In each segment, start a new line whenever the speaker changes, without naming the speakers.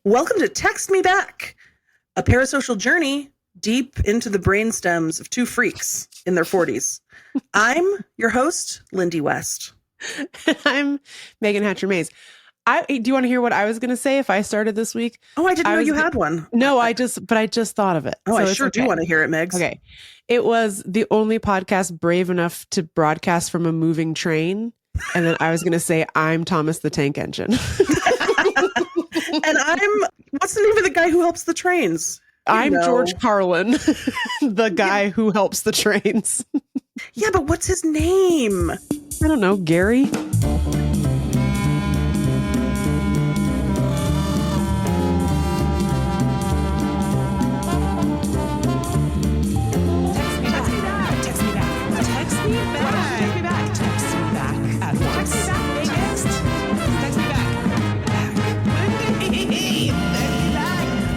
Welcome to Text Me Back, a parasocial journey deep into the brainstems of two freaks in their 40s. I'm your host, Lindy West.
I'm Megan Hatcher-Mays. Do you want to hear what I was going to say if I started this week?
Oh, I didn't know you had one.
No, I just thought of it.
Oh, so I sure do want to hear it, Megs.
Okay. It was the only podcast brave enough to broadcast from a moving train. And then I was going to say, I'm Thomas the Tank Engine.
And what's the name of the guy who helps the trains?
I'm George Carlin, the guy who helps the trains.
Yeah, but what's his name?
I don't know, Gary?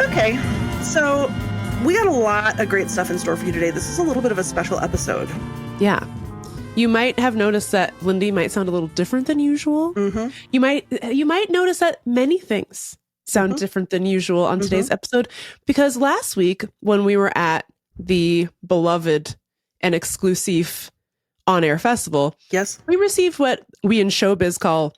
Okay, so we got a lot of great stuff in store for you today. This is a little bit of a special episode.
Yeah. You might have noticed that Lindy might sound a little different than usual.
Mm-hmm.
You might notice that many things sound different than usual on today's episode, because last week when we were at the beloved and exclusive on-air festival,
yes,
we received what we in showbiz call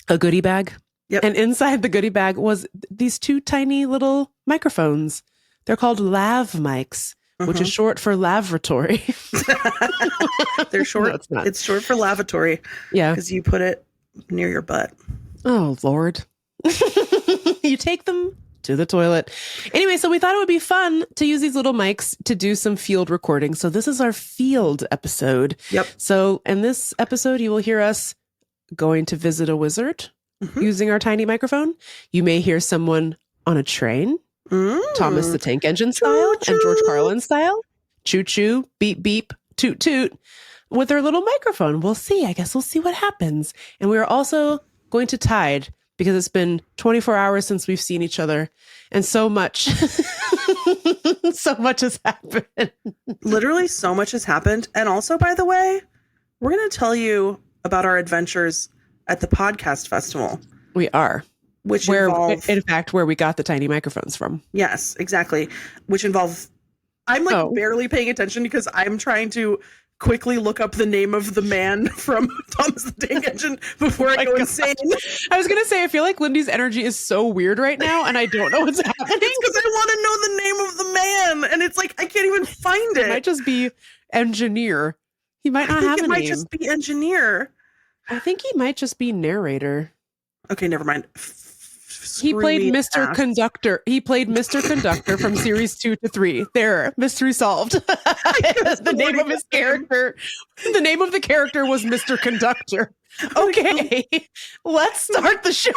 a goodie bag.
Yep.
And inside the goodie bag was these two tiny little microphones. They're called lav mics, which is short for lavatory.
They're short.
No, it's not.
It's short for lavatory.
Yeah.
Because you put it near your butt.
Oh, Lord. You take them to the toilet. Anyway, so we thought it would be fun to use these little mics to do some field recording. So this is our field episode.
Yep.
So in this episode, you will hear us going to visit a wizard. Using our tiny microphone. You may hear someone on a train, Thomas the Tank Engine style,
Choo-choo.
and George Carlin style. Choo-choo, beep, beep, toot, toot, with their little microphone. We'll see. I guess we'll see what happens. And we are also going to Tide, because it's been 24 hours since we've seen each other. And so much, so much has happened.
Literally so much has happened. And also, by the way, we're going to tell you about our adventures at the podcast festival.
We are. In fact, where we got the tiny microphones from.
Yes, exactly. Which involve, I'm barely paying attention because I'm trying to quickly look up the name of the man from Thomas the Tank Engine before I go insane.
I was going to say, I feel like Lindy's energy is so weird right now, and I don't know what's happening.
It's because I want to know the name of the man, and it's like, I can't even find it.
It might just be engineer. He might not have a name. It might
just be engineer.
I think he might just be narrator.
Okay, never mind.
He played Mr. Conductor. He played Mr. Conductor from series 2 to 3. There, mystery solved. The name of his character. The name of the character was Mr. Conductor. Okay, let's start the show.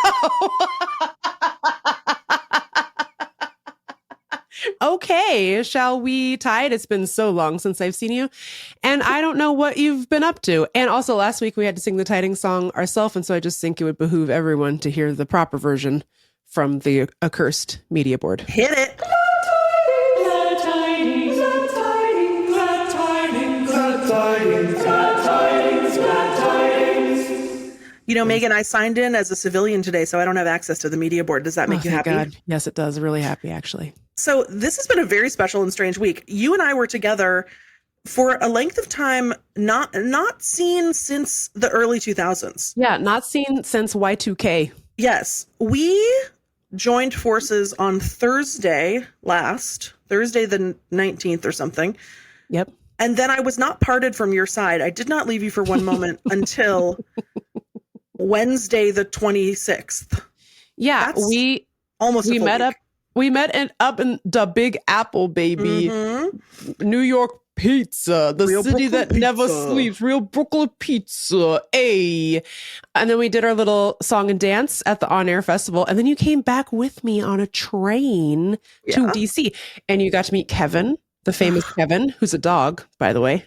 Okay, shall we, Tide? It's been so long since I've seen you, and I don't know what you've been up to. And also last week we had to sing the tidings song ourselves, and so I just think it would behoove everyone to hear the proper version from the accursed media board.
Hit it.
The tidings, the tidings, the tidings, the tidings, the tidings, the tidings.
You know, Megan, I signed in as a civilian today, so I don't have access to the media board. Does that make you happy?
God. Yes, it does. Really happy, actually.
So this has been a very special and strange week. You and I were together for a length of time not seen since the early 2000s.
Yeah, not seen since Y2K.
Yes. We joined forces on Thursday the 19th or something.
Yep.
And then I was not parted from your side. I did not leave you for one moment until Wednesday the 26th.
Yeah,
That's we met
up. We met up in the Big Apple, baby. New York pizza, the
Real
city
Brooklyn
that never
pizza.
sleeps. Real Brooklyn pizza, And then we did our little song and dance at the on-air festival. And then you came back with me on a train to DC. And you got to meet Kevin The famous Kevin, who's a dog, by the way.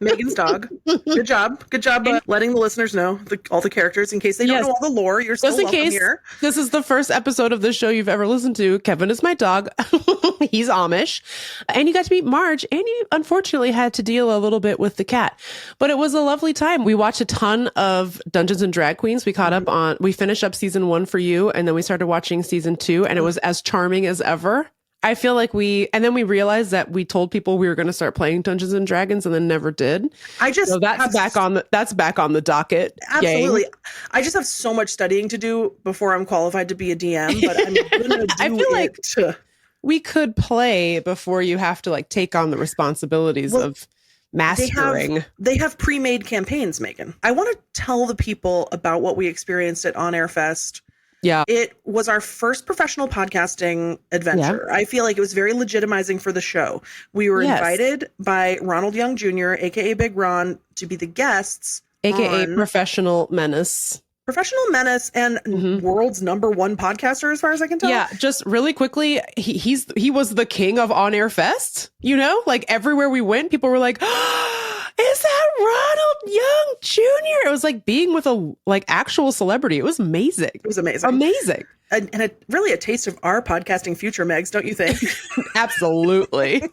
Megan's dog. Good job. Good job letting the listeners know all the characters in case they don't know all the lore. You're still welcome here.
This is the first episode of this show you've ever listened to. Kevin is my dog. He's Amish. And you got to meet Marge, and you unfortunately had to deal a little bit with the cat. But it was a lovely time. We watched a ton of Dungeons and Drag Queens. We caught up on, we finished up season 1 for you, and then we started watching season 2, and it was as charming as ever. I feel like and then we realized that we told people we were going to start playing Dungeons and Dragons and then never did.
So
that's back on the docket.
Absolutely.
Gang.
I just have so much studying to do before I'm qualified to be a DM, but I'm going to
I feel like we could play before you have to like take on the responsibilities of mastering.
They have pre-made campaigns, Megan. I want to tell the people about what we experienced at On Air Fest.
Yeah.
It was our first professional podcasting adventure. Yeah. I feel like it was very legitimizing for the show. We were invited by Ronald Young Jr., aka Big Ron, to be the guests.
AKA Professional Menace. Professional
Menace and world's #1 podcaster, as far as I can tell.
Yeah, just really quickly, he was the king of On Air Fest. You know, like everywhere we went, people were like, is that Ronald Young Jr.? It was like being with a actual celebrity. It was amazing.
It was amazing.
Amazing.
And really a taste of our podcasting future, Megs, don't you think?
Absolutely.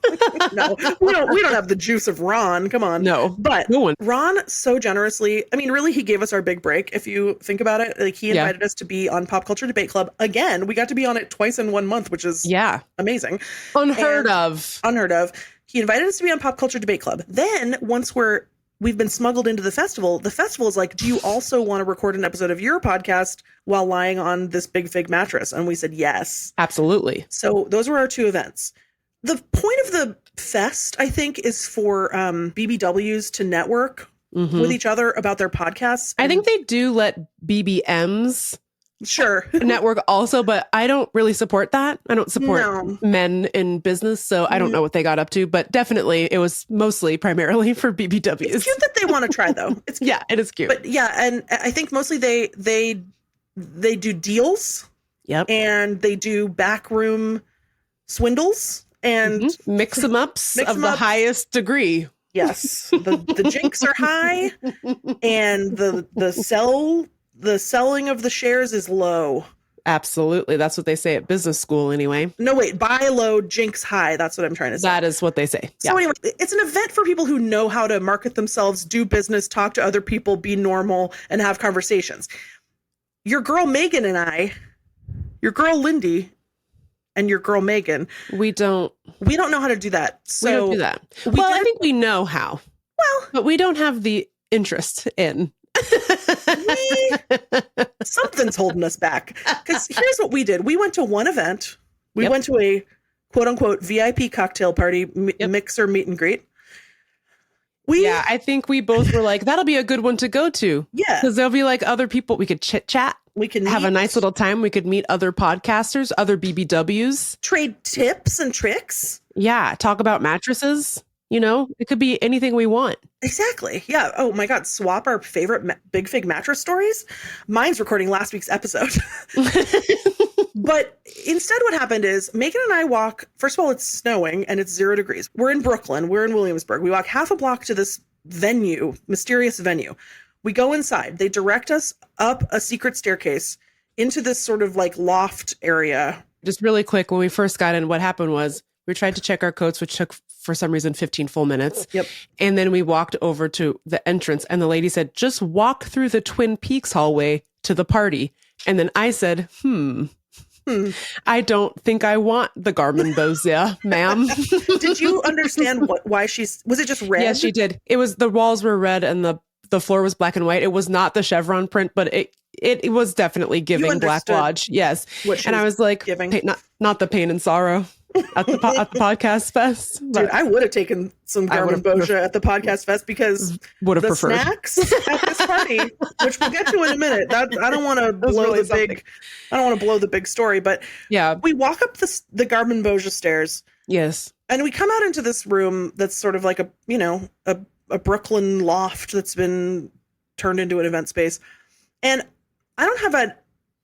No, we don't have the juice of Ron. Come on.
No.
But Ron so generously, I mean, really, he gave us our big break. If you think about it, like he invited us to be on Pop Culture Debate Club. Again, we got to be on it twice in 1 month, which is amazing.
Unheard of.
He invited us to be on Pop Culture Debate Club. Then once we've been smuggled into the festival is like, do you also want to record an episode of your podcast while lying on this big fig mattress? And we said, yes.
Absolutely.
So those were our 2 events. The point of the fest, I think, is for BBWs to network with each other about their podcasts.
I think they do let BBMs network also, but I don't really support that. I don't support men in business, so I don't know what they got up to, but definitely it was primarily for BBWs.
It's cute that they want to try, though. It's cute.
Yeah, it is cute.
But yeah, and I think mostly they do deals.
Yep.
And they do backroom swindles and
mix-em-ups of the highest degree.
Yes. The jinx are high and the selling of the shares is low.
Absolutely. That's what they say at business school anyway.
No, wait, buy low, jinx high. That's what I'm trying to say.
That is what they say.
So anyway, it's an event for people who know how to market themselves, do business, talk to other people, be normal, and have conversations. Your girl Megan and I, your girl Lindy, and your girl Megan.
We don't
know how to do that. So
we don't do that. I think we know how.
Well,
but we don't have the interest in.
Something's holding us back. Because here's what we did. We went to one event. We went to a quote unquote VIP cocktail party, mixer meet and greet.
I think we both were like, that'll be a good one to go to.
Yeah.
Because there'll be like other people. We could chit chat.
We can
have a nice little time. We could meet other podcasters, other BBWs.
Trade tips and tricks.
Yeah. Talk about mattresses. You know, it could be anything we want.
Exactly. Yeah. Oh my God. Swap our favorite Big Fig mattress stories. Mine's recording last week's episode. But instead what happened is Megan and I walk, first of all, it's snowing and it's 0 degrees. We're in Brooklyn. We're in Williamsburg. We walk half a block to this venue, mysterious venue. We go inside. They direct us up a secret staircase into this sort of like loft area.
Just really quick, when we first got in, what happened was we tried to check our coats, which took, for some reason, 15 full minutes.
Yep.
And then we walked over to the entrance and the lady said, just walk through the Twin Peaks hallway to the party. And then I said, I don't think I want the Garmin Bozia, ma'am.
Did you understand why was it just red?
Yes, she did. It was, the walls were red and the floor was black and white. It was not the chevron print, but it was definitely giving Black Lodge. Yes. And I was like, not the pain and sorrow at the podcast fest.
Dude, I would have taken some Garmin Bozia at the podcast fest because the snacks at this party, which we'll get to in a minute. I don't want to blow the big story, but we walk up the Garmin Bozia stairs.
Yes.
And we come out into this room that's sort of like a Brooklyn loft that's been turned into an event space. And I don't have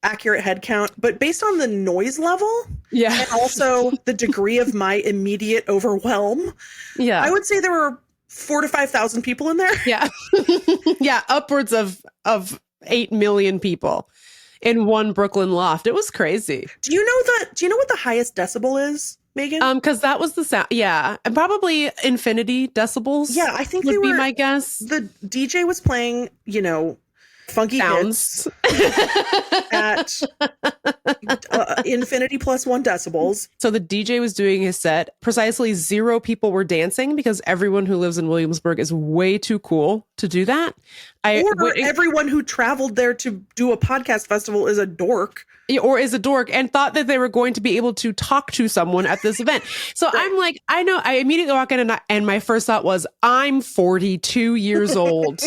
accurate head count, but based on the noise level
Yeah.
and also the degree of my immediate overwhelm,
Yeah.
I would say there were 4,000 to 5,000 people in there.
Yeah. Yeah. Upwards of 8 million people in one Brooklyn loft. It was crazy.
Do you know what the highest decibel is, Megan?
Because that was the sound. Yeah. And probably infinity decibels.
Yeah, I think
would
they
be
were.
my guess.
The DJ was playing, funky
Sounds.
hits at infinity plus 1 decibels.
So the DJ was doing his set. Precisely 0 people were dancing because everyone who lives in Williamsburg is way too cool to do that.
Or everyone who traveled there to do a podcast festival is a dork.
Or is a dork and thought that they were going to be able to talk to someone at this event. So I'm like, I know. I immediately walk in and my first thought was, I'm 42 years old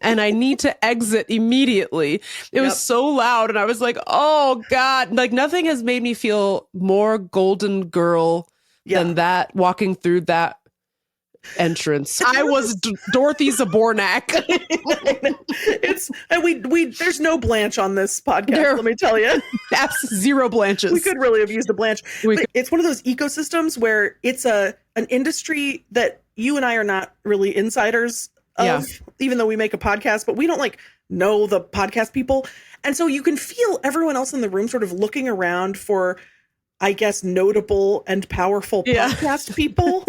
and I need to exit immediately. It was so loud. And I was like, oh God, like nothing has made me feel more golden girl than that walking through that entrance. I was Dorothy Zabornak.
There's no Blanche on this podcast, let me tell you.
That's 0 Blanches.
We could really have used a Blanche. But it's one of those ecosystems where it's an industry that you and I are not really insiders of, even though we make a podcast, but we don't know the podcast people. And so you can feel everyone else in the room sort of looking around for, I guess, notable and powerful podcast people.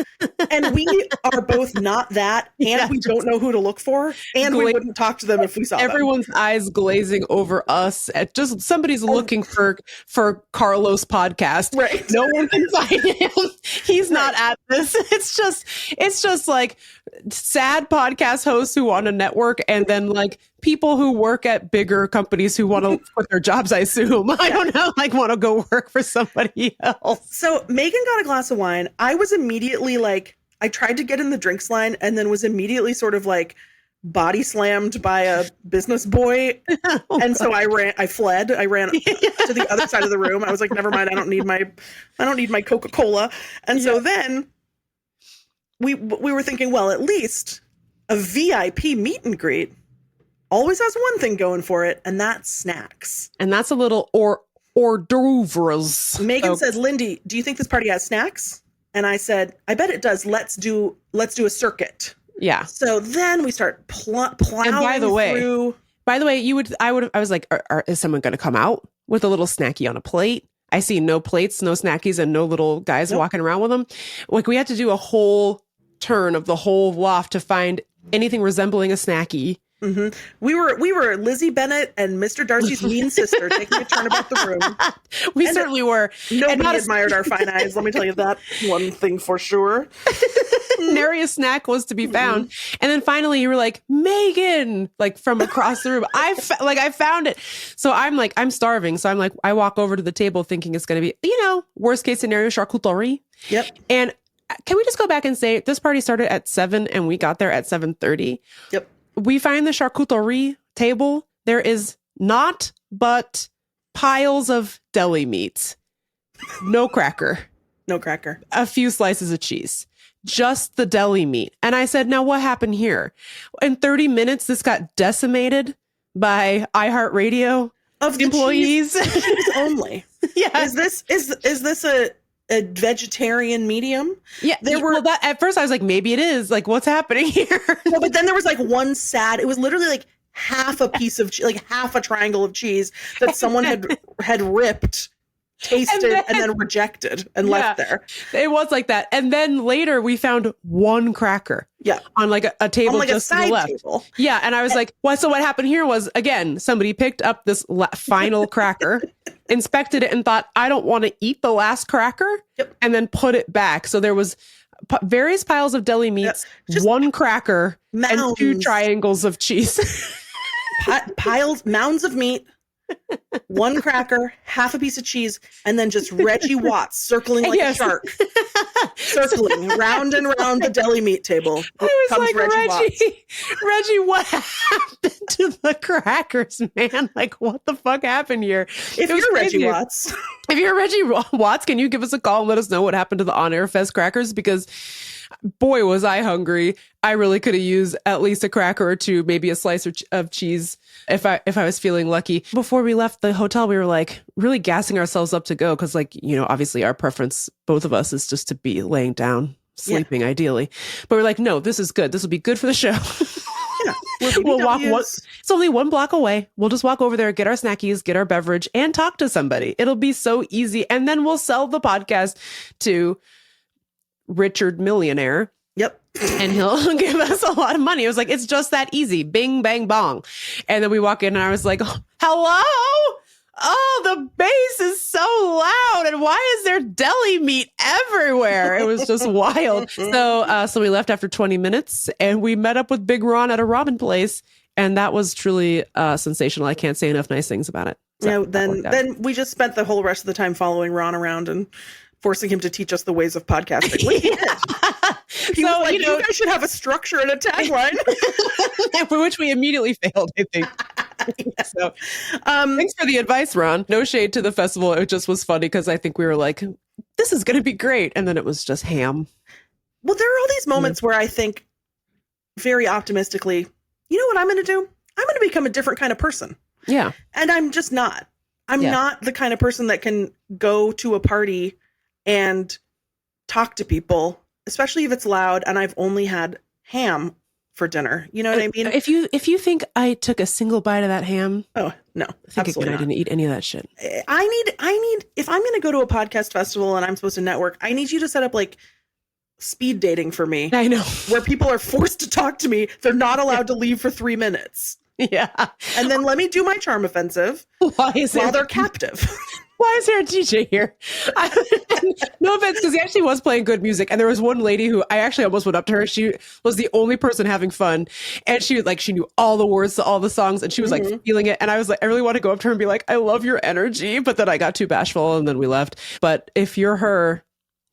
And we are both not that, and we don't know who to look for, and we wouldn't talk to them if we saw
everyone's eyes glazing over us. At just somebody's looking for Carlos podcast.
Right.
No one can find him. He's not at this. It's just like sad podcast hosts who want to network, and then people who work at bigger companies who want to quit their jobs, I assume. I don't know, want to go work for somebody else.
So Megan got a glass of wine. I was immediately I tried to get in the drinks line and then was immediately sort of body slammed by a business boy. And so I fled. I ran to the other side of the room. I was like, never mind. I don't need my Coca-Cola. And so then we were thinking, well, at least a VIP meet and greet always has one thing going for it, and that's snacks.
And that's a little hors d'oeuvres.
Megan said, Lindy, do you think this party has snacks? And I said, I bet it does. Let's do a circuit.
Yeah.
So then we start plowing
and by the way,
through.
I was like, is someone going to come out with a little snacky on a plate? I see no plates, no snackies, and no little guys walking around with them. We had to do a whole turn of the whole loft to find anything resembling a snacky.
Mm-hmm. We were Lizzie Bennett and Mr. Darcy's mean sister taking a turn about the room.
We certainly were.
Nobody admired our fine eyes. Let me tell you that one thing for sure.
Nary a snack was to be found. And then finally you were like, Megan, from across the room. I found it. So I'm starving. So I walk over to the table thinking it's going to be, worst case scenario, charcuterie.
Yep.
And can we just go back and say this party started at 7 and we got there at 7:30?
Yep.
We find the charcuterie table. There is not but piles of deli meats. No cracker.
No cracker.
A few slices of cheese. Just the deli meat. And I said, now what happened here? In 30 minutes, this got decimated by iHeartRadio
of
employees.
Cheese only.
Yeah.
Is this a vegetarian medium?
Yeah. At first I was like, maybe it is. What's happening here?
Well, but then there was one sad, it was literally half a piece of half a triangle of cheese that someone had ripped, tasted, and then rejected and left there.
It was like that. And then later we found one cracker.
Yeah.
On a table
on
just
a
to the left.
Table.
Yeah. And I was like, what? So what happened here was, again, somebody picked up this final cracker, inspected it and thought, I don't want to eat the last cracker, and then put it back. So there was various piles of deli meats, one cracker, and 2 triangles of cheese.
Mounds of meat, one cracker, half a piece of cheese, and then just Reggie Watts circling like a shark. Circling round and round the deli meat table.
I was like,
Reggie,
what happened to the crackers, man? What the fuck happened here?
If you're Reggie Watts,
can you give us a call and let us know what happened to the On Air Fest crackers? Because Boy, was I hungry. I really could have used at least a cracker or two, maybe a slice of cheese if I was feeling lucky. Before we left the hotel, we were like really gassing ourselves up to go because, like, you know, obviously our preference, both of us, is just to be laying down, sleeping ideally. But we're like, no, this is good. This will be good for the show.
Yeah.
We'll walk it's only 1 block away. We'll just walk over there, get our snackies, get our beverage, and talk to somebody. It'll be so easy. And then we'll sell the podcast to Richard Millionaire.
Yep.
And he'll give us a lot of money. It was like, it's just that easy. Bing, bang, bong. And then we walk in and I was like, hello? Oh, the bass is so loud. And why is there deli meat everywhere? It was just wild. So we left after 20 minutes and we met up with Big Ron at a ramen place. And that was truly sensational. I can't say enough nice things about it. So
then we just spent the whole rest of the time following Ron around and forcing him to teach us the ways of podcasting. He was like, you guys should have a structure and a tagline.
For which we immediately failed, I think. So thanks for the advice, Ron. No shade to the festival. It just was funny because I think we were like, this is going to be great. And then it was just ham.
Well, there are all these moments where I think very optimistically, you know what I'm going to do? I'm going to become a different kind of person.
Yeah.
And I'm just not. I'm not the kind of person that can go to a party and talk to people, especially if it's loud and I've only had ham for dinner. You know what I mean?
If you think I took a single bite of that ham,
oh no,
I think I didn't eat any of that shit.
I need if I'm going to go to a podcast festival and I'm supposed to network, I need you to set up like speed dating for me.
I know,
where people are forced to talk to me. They're not allowed to leave for 3 minutes.
Yeah,
and then let me do my charm offensive while they're captive.
Why is there a DJ here? No offense, because he actually was playing good music. And there was one lady who I actually almost went up to her. She was the only person having fun. And she knew all the words to all the songs and she was like feeling it. And I was like, I really want to go up to her and be like, I love your energy. But then I got too bashful and then we left. But if you're her,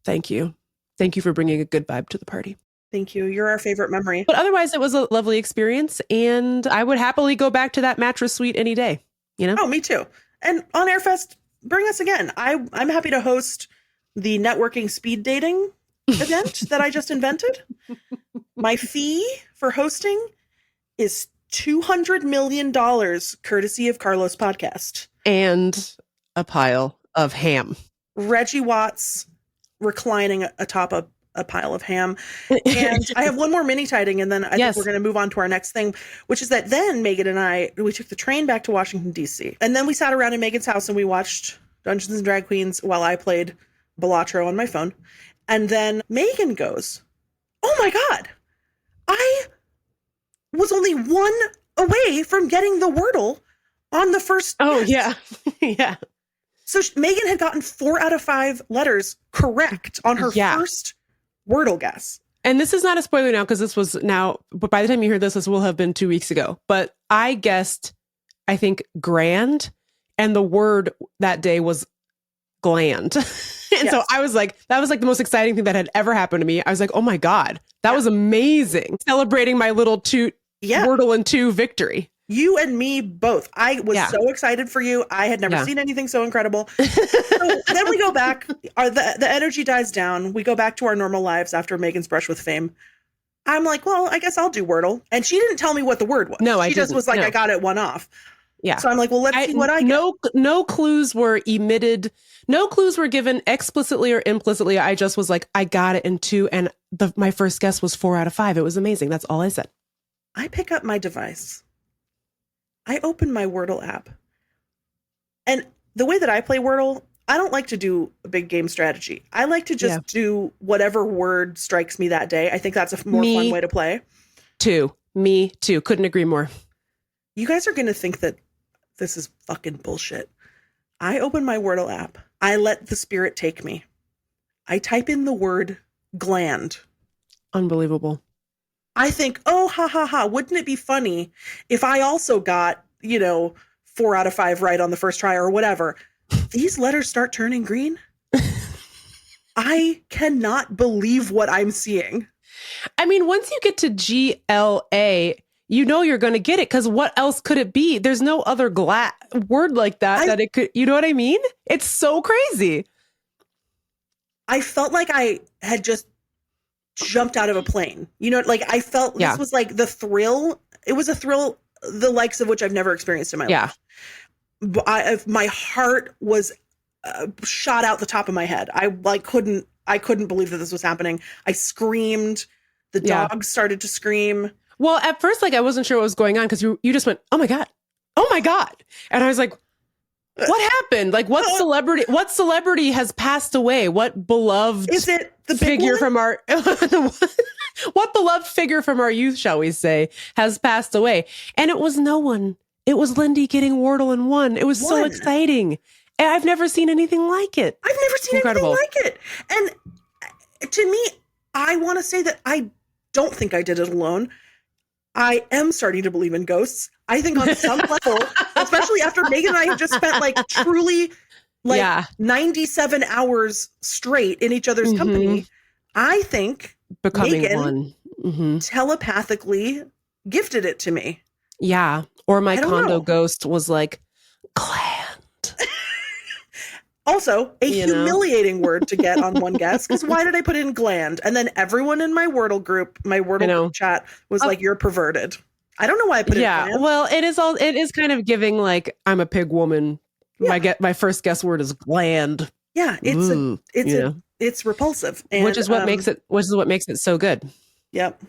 thank you. Thank you for bringing a good vibe to the party.
Thank you. You're our favorite memory.
But otherwise, it was a lovely experience. And I would happily go back to that mattress suite any day. You know?
Oh, me too. And on Airfest, bring us again. I'm happy to host the networking speed dating event that I just invented. My fee for hosting is $200 million, courtesy of Carlos Podcast.
And a pile of ham.
Reggie Watts reclining atop a pile of ham. And I have one more mini tiding, and then I think we're going to move on to our next thing, which is that then Megan and I, we took the train back to Washington, D.C. And then we sat around in Megan's house and we watched Dungeons and Drag Queens while I played Balatro on my phone. And then Megan goes, oh my God, I was only 1 away from getting the Wordle on the first.
Oh,
guess.
yeah. Yeah.
So Megan had gotten 4 out of 5 letters correct on her first Wordle guess.
And this is not a spoiler now because this was now, but by the time you hear this will have been 2 weeks ago. But I guessed, I think, grand, and the word that day was gland. And so I was like, that was like the most exciting thing that had ever happened to me. I was like, oh my God, that was amazing. Celebrating my little Wordle and 2 victory.
You and me both. I was so excited for you. I had never seen anything so incredible. So then we go back. The energy dies down. We go back to our normal lives after Megan's brush with fame. I'm like, well, I guess I'll do Wordle. And she didn't tell me what the word was.
No,
she just was like, I got it 1 off.
Yeah.
So I'm like, well, let's see what I get.
No clues were emitted. No clues were given explicitly or implicitly. I just was like, I got it in 2. And my first guess was 4 out of 5. It was amazing. That's all I said.
I pick up my device. I open my Wordle app. And the way that I play Wordle, I don't like to do a big game strategy. I like to just do whatever word strikes me that day. I think that's a more fun way to play.
Me too. Couldn't agree more.
You guys are going to think that this is fucking bullshit. I open my Wordle app. I let the spirit take me. I type in the word gland.
Unbelievable.
I think, oh, ha, ha, ha. Wouldn't it be funny if I also got, 4 out of 5 right on the first try or whatever? These letters start turning green. I cannot believe what I'm seeing.
I mean, once you get to GLA, you're going to get it because what else could it be? There's no other word like that it could, you know what I mean? It's so crazy.
I felt like I had just jumped out of a plane. You know, like I felt
Yeah.
this was like the thrill. It was a thrill, the likes of which I've never experienced in my
Yeah.
life. My heart was shot out the top of my head. I couldn't believe that this was happening. I screamed. The
Yeah.
dogs started to scream.
Well, at first, like I wasn't sure what was going on because you just went, "Oh my God. Oh my God." And I was like, what happened? Like what celebrity has passed away? What beloved
Is it the big
figure
one?
from our what beloved figure from our youth, shall we say, has passed away? And it was no one. It was Lindy getting Wordle in one. It was so
One.
exciting. And I've never seen anything like it.
I've never seen
Incredible.
anything like it. And to me, I want to say that I don't think I did it alone. I am starting to believe in ghosts. I think on some level, especially after Megan and I have just spent like truly like
Yeah.
97 hours straight in each other's company, I think
Becoming
Megan
one. Mm-hmm.
telepathically gifted it to me.
Yeah. Or my
I don't
condo
know.
ghost was like, gland.
Also, a
You know?
humiliating word to get on one guess, because why did I put in gland? And then everyone in my Wordle group, my Wordle
know.
group chat was like, you're perverted. I don't know why I put in
Yeah.
gland.
Well, it is kind of giving like, I'm a pig woman. My first guess word is gland.
Yeah,
Ooh, you know?
it's repulsive. And,
which is what makes it so good.
Yep.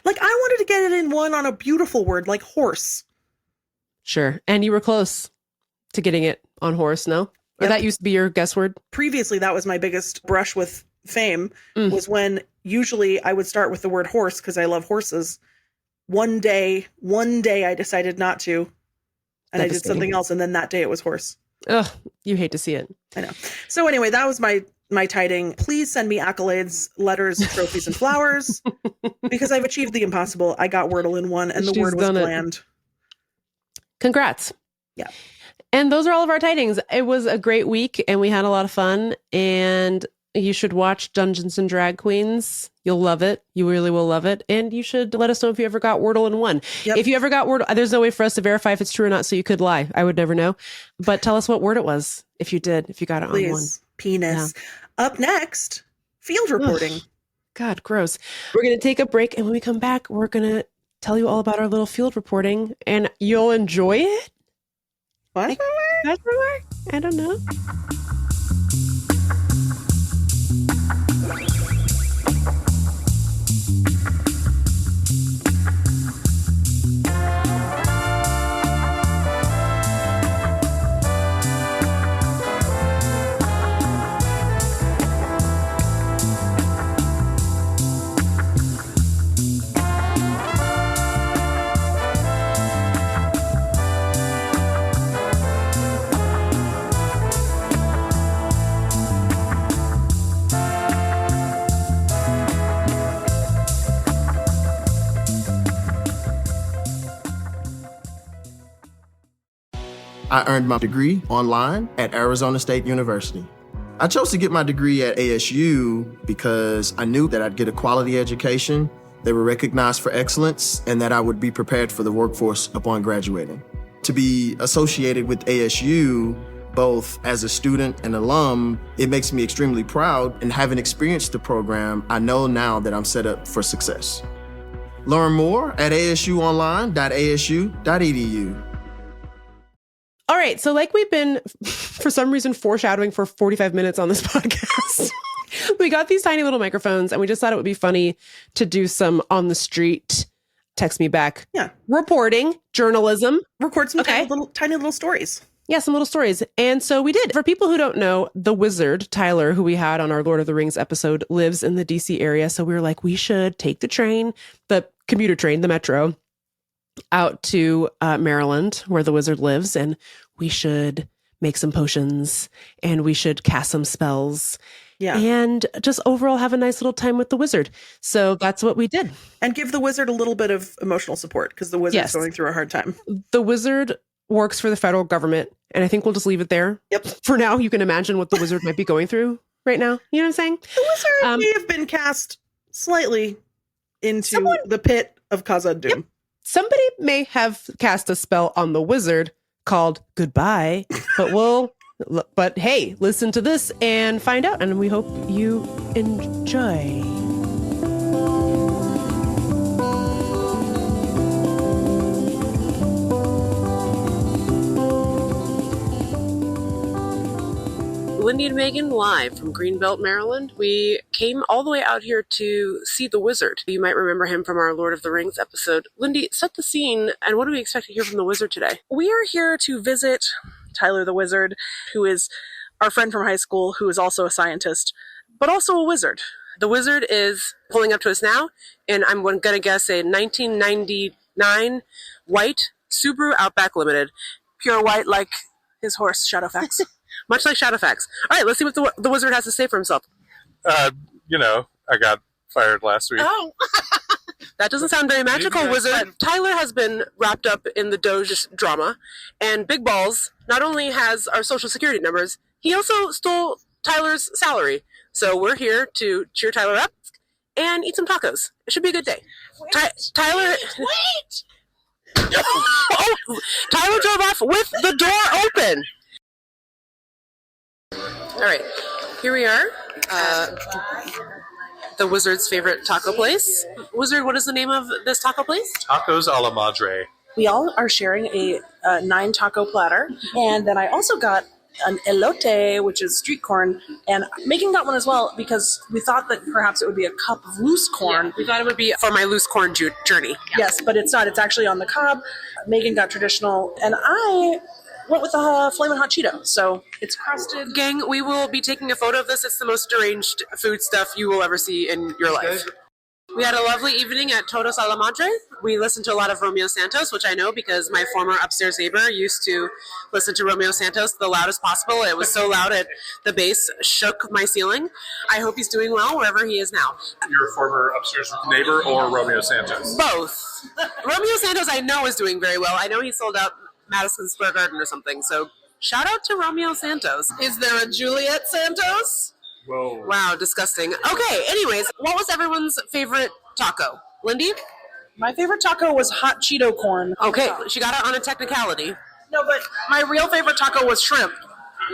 Like I wanted to get it in one on a beautiful word like horse.
Sure. And you were close to getting it on horse, no? Or
Yep.
that used to be your guess word?
Previously, that was my biggest brush with fame,
Mm.
was when usually I would start with the word horse because I love horses. One day I decided not to, and I did
Devastating.
something else, and then that day it was horse.
Ugh, you hate to see it.
I know. So anyway, that was my tiding. Please send me accolades, letters, trophies, and flowers because I've achieved the impossible. I got Wordle in one, and the
She's
word was
done it.
bland.
Congrats.
Yeah.
And those are all of our tidings. It was a great week and we had a lot of fun. And you should watch Dungeons and Drag Queens. You'll love it. You really will love it. And you should let us know if you ever got Wordle in one.
Yep.
If you ever got Wordle, there's no way for us to verify if it's true or not. So you could lie. I would never know. But tell us what word it was if you got it on one.
Please, penis. Up next, field reporting.
Ugh. God, gross. We're going to take a break. And when we come back, we're going to tell you all about our little field reporting and you'll enjoy it.
What?
I don't know.
I earned my degree online at Arizona State University. I chose to get my degree at ASU because I knew that I'd get a quality education, they were recognized for excellence, and that I would be prepared for the workforce upon graduating. To be associated with ASU, both as a student and alum, it makes me extremely proud, and having experienced the program, I know now that I'm set up for success. Learn more at asuonline.asu.edu.
All right. So like we've been, for some reason, foreshadowing for 45 minutes on this podcast, we got these tiny little microphones and we just thought it would be funny to do some on the street, text me back, reporting, journalism.
Record some
Okay.
tiny little stories.
Yeah, some little stories. And so we did. For people who don't know, the wizard, Tyler, who we had on our Lord of the Rings episode, lives in the DC area. So we were like, we should take the train, the commuter train, the metro, out to Maryland, where the wizard lives, and we should make some potions and we should cast some spells and just overall have a nice little time with the wizard. So that's what we did.
And give the wizard a little bit of emotional support because the wizard's going through a hard time.
The wizard works for the federal government, and I think we'll just leave it there.
Yep.
For now, you can imagine what the wizard might be going through right now. You know what I'm saying?
The wizard may have been cast slightly into the pit of Khazad Doom.
Yep. Somebody may have cast a spell on the wizard called goodbye, but hey, listen to this and find out. And we hope you enjoy. Lindy and Meagan live from Greenbelt, Maryland. We came all the way out here to see the wizard. You might remember him from our Lord of the Rings episode. Lindy, set the scene, and what do we expect to hear from the wizard today?
We are here to visit Tyler the Wizard, who is our friend from high school, who is also a scientist, but also a wizard.
The wizard is pulling up to us now, and I'm going to guess a 1999 white Subaru Outback Limited.
Pure white like his horse, Shadowfax.
Much like Shadowfax. All right, let's see what the wizard has to say for himself.
I got fired last week.
Oh, that doesn't sound very magical, wizard. Tyler has been wrapped up in the Doge drama, and Big Balls not only has our social security numbers, he also stole Tyler's salary. So we're here to cheer Tyler up and eat some tacos. It should be a good day. Tyler... Wait! Oh, Tyler drove off with the door open. All right, here we are. The wizard's favorite taco place. Wizard, what is the name of this taco place?
Tacos a la madre.
We all are sharing a 9 taco platter, and then I also got an elote, which is street corn, and Megan got one as well because we thought that perhaps it would be a cup of loose corn.
Yeah, we thought it would be for my loose corn journey. Yeah.
Yes, but it's not. It's actually on the cob. Megan got traditional, and I went with a flaming hot Cheeto. So it's crusted.
Gang, we will be taking a photo of this. It's the most deranged food stuff you will ever see in your life. We had a lovely evening at Todos a la Madre. We listened to a lot of Romeo Santos, which I know because my former upstairs neighbor used to listen to Romeo Santos the loudest possible. It was so loud the bass shook my ceiling. I hope he's doing well wherever he is now.
Your former upstairs neighbor or Romeo Santos?
Both. Romeo Santos I know is doing very well. I know he sold out Madison Square Garden or something. So shout out to Romeo Santos.
Is there a Juliet Santos?
Whoa.
Wow, disgusting. Okay, anyways, what was everyone's favorite taco? Lindy?
My favorite taco was hot Cheeto corn.
Okay, she got it on a technicality.
No, but my real favorite taco was shrimp.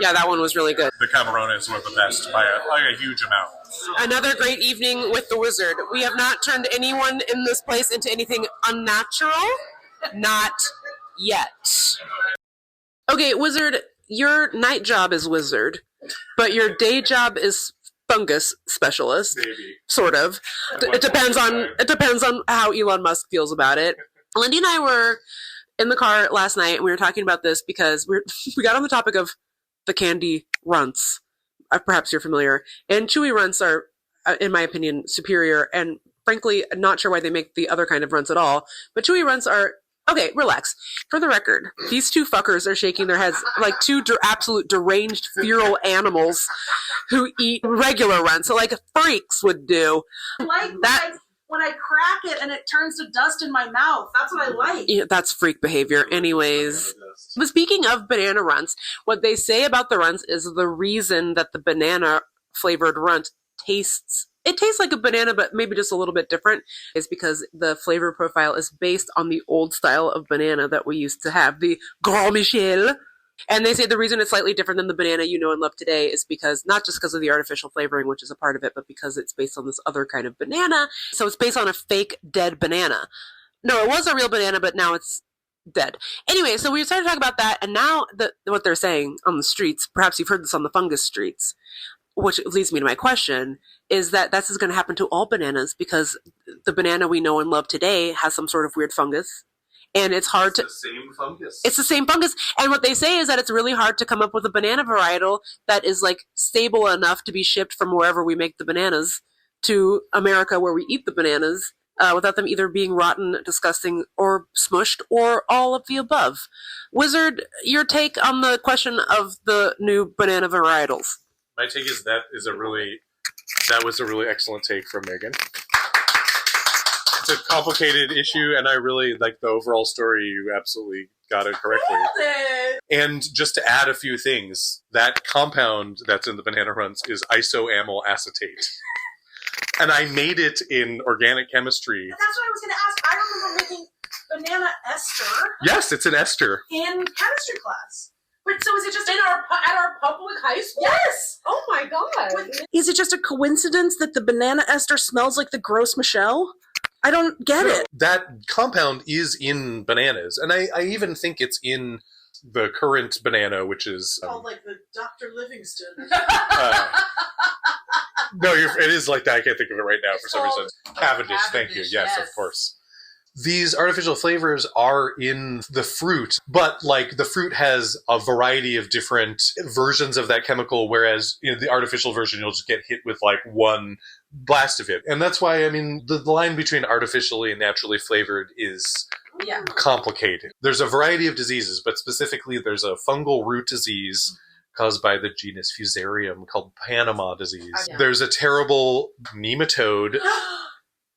Yeah, that one was really good.
The camarones were the best by a huge amount.
Another great evening with the wizard. We have not turned anyone in this place into anything unnatural. Not yet. Okay, wizard, your night job is wizard, but your day job is fungus specialist.
Maybe.
Sort of. It depends on how Elon Musk feels about it. Lindy and I were in the car last night and we were talking about this because we got on the topic of the candy runts. Perhaps you're familiar. And chewy runts are, in my opinion, superior, and frankly, not sure why they make the other kind of runts at all. But chewy runts are okay, relax. For the record, these two fuckers are shaking their heads like two absolute deranged feral animals who eat regular runts, so like freaks would do.
I like that when I crack it and it turns to dust in my mouth. That's what I like.
Yeah, that's freak behavior. Anyways, but speaking of banana runts, what they say about the runts is the reason that the banana flavored runt tastes like a banana, but maybe just a little bit different, is because the flavor profile is based on the old style of banana that we used to have, the Grand Michel. And they say the reason it's slightly different than the banana you know and love today is because, not just because of the artificial flavoring, which is a part of it, but because it's based on this other kind of banana. So it's based on a fake dead banana. No, it was a real banana, but now it's dead. Anyway, so we started talking about that, and now what they're saying on the streets, perhaps you've heard this on the fungus streets, which leads me to my question, is that this is going to happen to all bananas because the banana we know and love today has some sort of weird fungus. And it's hard to...
It's the same fungus.
It's the same fungus. And what they say is that it's really hard to come up with a banana varietal that is like stable enough to be shipped from wherever we make the bananas to America where we eat the bananas without them either being rotten, disgusting, or smushed, or all of the above. Wizard, your take on the question of the new banana varietals?
My take is that was a really excellent take from Megan. It's a complicated issue, and I really like the overall story. You absolutely got it correctly. And just to add a few things, that compound that's in the banana runts is isoamyl acetate. And I made it in organic chemistry.
But that's what I was going to ask. I remember making banana ester.
Yes, it's an ester.
In chemistry class. But so is it just at our public high school? Yes! Oh my god. Is it just a coincidence that the banana ester smells like the gross Michelle? I don't get it.
That compound is in bananas, and I even think it's in the current banana, which is
Called like the Dr. Livingston.
no, it is like that. I can't think of it right now for some reason. Cavendish, thank you. Yes, of course. These artificial flavors are in the fruit, but like the fruit has a variety of different versions of that chemical, whereas in the artificial version, you'll just get hit with like one blast of it. And that's why, I mean, the line between artificially and naturally flavored is complicated. There's a variety of diseases, but specifically there's a fungal root disease caused by the genus Fusarium called Panama disease. There's a terrible nematode,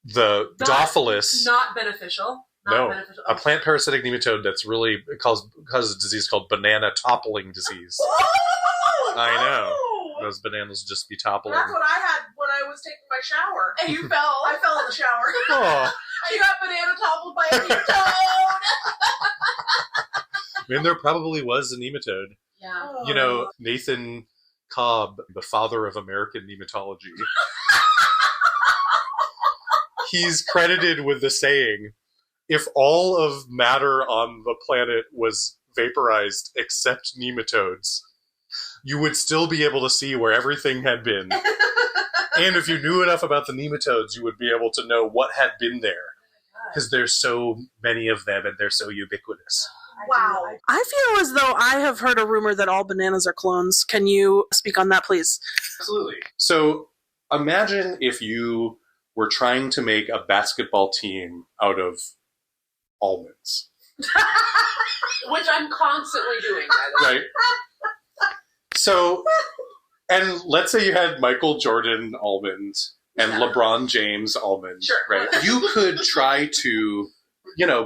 the Dophilus.
Not beneficial.
A plant parasitic nematode that's really causes a disease called banana toppling disease. I know. Those bananas just be toppling.
That's what I had when I was taking my shower.
And you fell.
I fell in the shower.
Oh.
You got banana toppled by a nematode.
I mean, there probably was a nematode.
Yeah.
You know, Nathan Cobb, the father of American nematology. He's credited with the saying, if all of matter on the planet was vaporized except nematodes, you would still be able to see where everything had been. And if you knew enough about the nematodes, you would be able to know what had been there. Because there's so many of them and they're so ubiquitous.
Wow. I feel as though I have heard a rumor that all bananas are clones. Can you speak on that, please?
Absolutely. So imagine if you were trying to make a basketball team out of almonds.
Which I'm constantly doing, by the way.
Right? So, and let's say you had Michael Jordan almond and LeBron James almond, right? You could try to,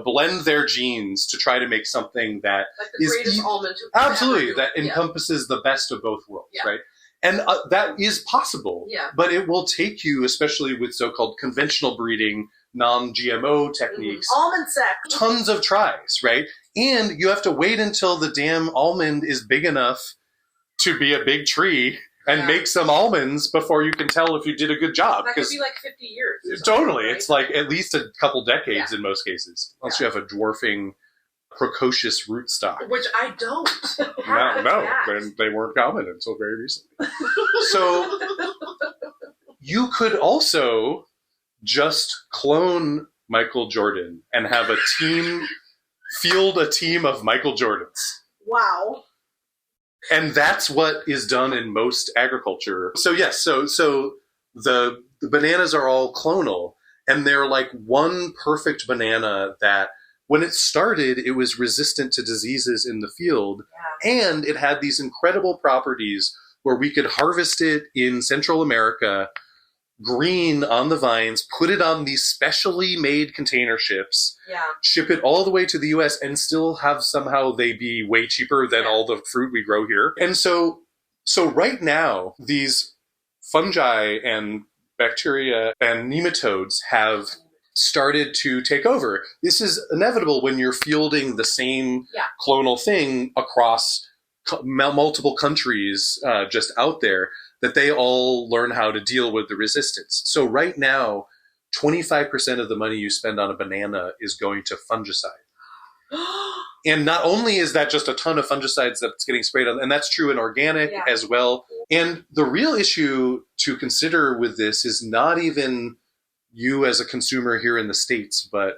blend their genes to try to make something that
like the
is
greatest almond.
Absolutely, that encompasses the best of both worlds, right? And that is possible, but it will take you, especially with so-called conventional breeding, non-GMO techniques,
almond sex,
tons of tries, right? And you have to wait until the damn almond is big enough to be a big tree and make some almonds before you can tell if you did a good job.
That could be like 50 years.
Totally.
Right?
It's like at least a couple decades in most cases, unless you have a dwarfing, precocious rootstock.
Which I don't.
No, they weren't common until very recently. So you could also just clone Michael Jordan and have field a team of Michael Jordans.
Wow.
And that's what is done in most agriculture. So yes, so the bananas are all clonal, and they're like one perfect banana that when it started, it was resistant to diseases in the field, and it had these incredible properties where we could harvest it in Central America, green on the vines, put it on these specially made container ships, ship it all the way to the US, and still have somehow they be way cheaper than all the fruit we grow here. And so right now, these fungi and bacteria and nematodes have started to take over. This is inevitable when you're fielding the same clonal thing across multiple countries just out there, that they all learn how to deal with the resistance. So right now, 25% of the money you spend on a banana is going to fungicide. And not only is that just a ton of fungicides that's getting sprayed on, and that's true in organic as well. And the real issue to consider with this is not even you as a consumer here in the States, but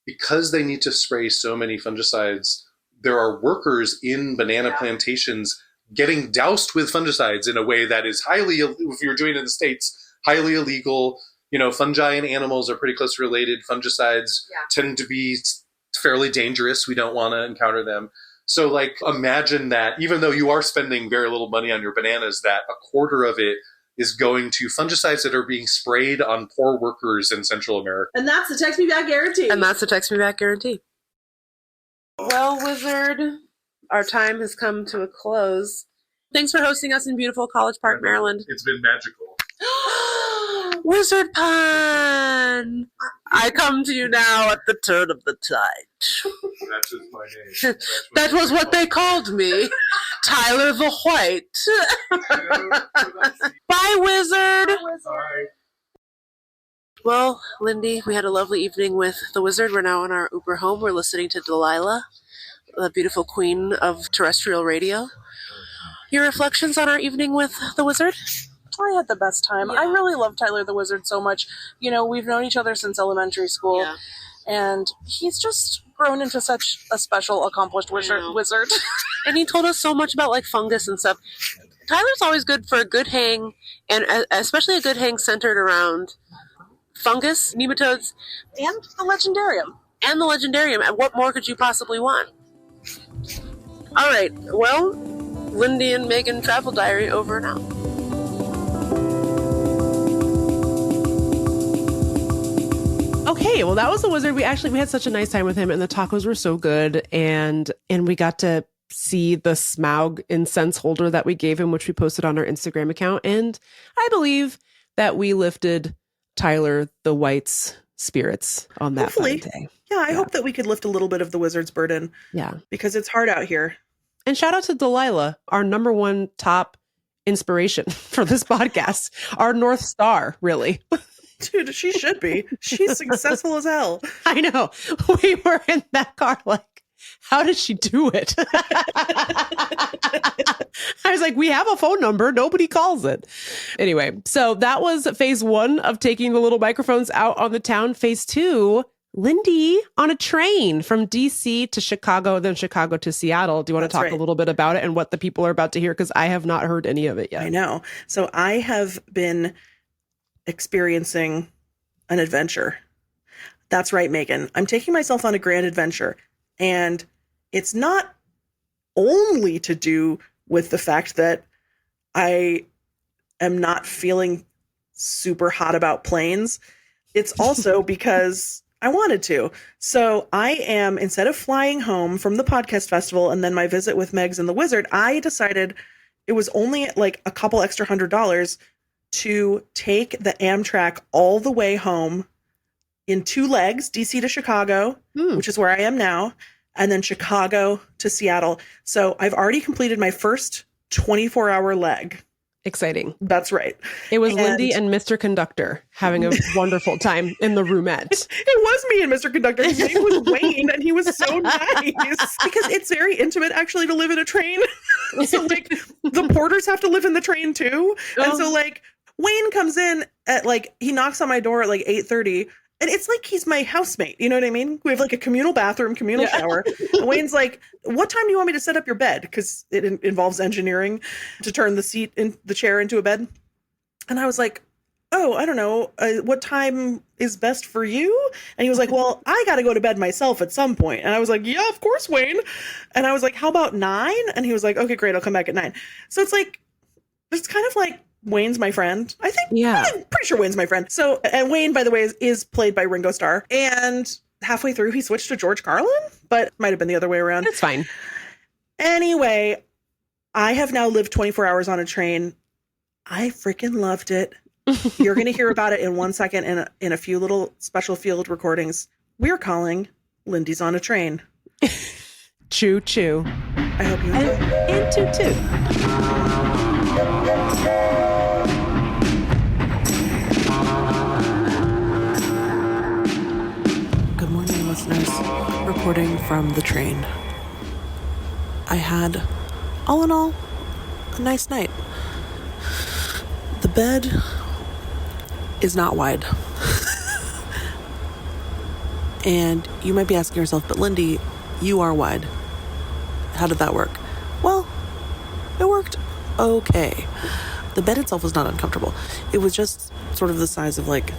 because they need to spray so many fungicides, there are workers in banana plantations getting doused with fungicides in a way that is highly, if you're doing it in the States, highly illegal. Fungi and animals are pretty closely related. Fungicides tend to be fairly dangerous. We don't want to encounter them. So imagine that even though you are spending very little money on your bananas, that a quarter of it is going to fungicides that are being sprayed on poor workers in Central America.
And that's the Text Me Back guarantee.
Well, Wizard, our time has come to a close. Thanks for hosting us in beautiful College Park, Maryland.
It's been magical.
Wizard Pun! I come to you now at the turn of the tide.
That is my name.
That was what they called me. Tyler the White. Bye, Wizard!
Bye.
Well, Lindy, we had a lovely evening with the Wizard. We're now on our Uber home. We're listening to Delilah.
the beautiful queen of terrestrial radio. Your reflections on our evening with the wizard?
I had the best time. I really love Tyler the Wizard so much. You know, we've known each other since elementary school, and he's just grown into such a special, accomplished wizard.
And he told us so much about like fungus and stuff. Tyler's always good for a good hang, and especially a good hang centered around fungus, nematodes,
And the Legendarium.
and the Legendarium. And what more could you possibly want? All right, well, Lindy and Meagan Travel Diary over and out.
Okay, well, that was the wizard. We had such a nice time with him, and the tacos were so good, and we got to see the Smaug incense holder that we gave him, which we posted on our Instagram account, and I believe that we lifted Tyler the White's spirits on that fine day.
Yeah, I hope that we could lift a little bit of the wizard's burden.
Yeah,
because it's hard out here.
and shout out to Delilah, our number one top inspiration for this podcast, our North Star, really.
Dude, she should be. She's successful as hell.
I know. We were in that car like, how did she do it? I was like, we have a phone number. Nobody calls it. Anyway, so that was phase 1 of taking the little microphones out on the town. Phase 2, Lindy on a train from DC to Chicago, then Chicago to Seattle. Do you want to talk a little bit about it and what the people are about to hear? Because I have not heard any of it yet.
I know. So I have been experiencing an adventure. That's right, Meagan. I'm taking myself on a grand adventure. And it's not only to do with the fact that I am not feeling super hot about planes. It's also because I wanted to. So I am, instead of flying home from the podcast festival and then my visit with Megs and the Wizard, I decided it was only like a couple extra $100 to take the Amtrak all the way home in 2 legs, DC to Chicago, which is where I am now, and then Chicago to Seattle. So I've already completed my first 24-hour leg.
Exciting.
That's right.
It was Lindy and Mr. Conductor having a wonderful time in the roomette.
It was me and Mr. Conductor. His name was Wayne, and he was so nice. Because it's very intimate, actually, to live in a train. So, like, the porters have to live in the train, too. And so, like, Wayne comes in at, like, he knocks on my door at, like, 8:30. And it's like he's my housemate. You know what I mean? We have like a communal bathroom, communal shower. And Wayne's like, what time do you want me to set up your bed? Because it involves engineering to turn the chair into a bed. And I was like, oh, I don't know. What time is best for you? And he was like, well, I got to go to bed myself at some point. And I was like, yeah, of course, Wayne. And I was like, how about 9? And he was like, okay, great. I'll come back at 9. So it's like, it's kind of like, Wayne's my friend. I think. Yeah. I'm pretty sure Wayne's my friend. So, and Wayne, by the way, is played by Ringo Starr. And halfway through, he switched to George Carlin, but might have been the other way around.
It's fine.
Anyway, I have now lived 24 hours on a train. I freaking loved it. You're going to hear about it in 1 second in a few little special field recordings. We're calling Lindy's on a Train.
Choo choo.
I hope you enjoy.
And toot toot.
Good morning, listeners. Reporting from the train. I had, all in all, a nice night. The bed is not wide. And you might be asking yourself, but Lindy, you are wide. How did that work? Well, it worked okay. The bed itself was not uncomfortable. It was just sort of the size of like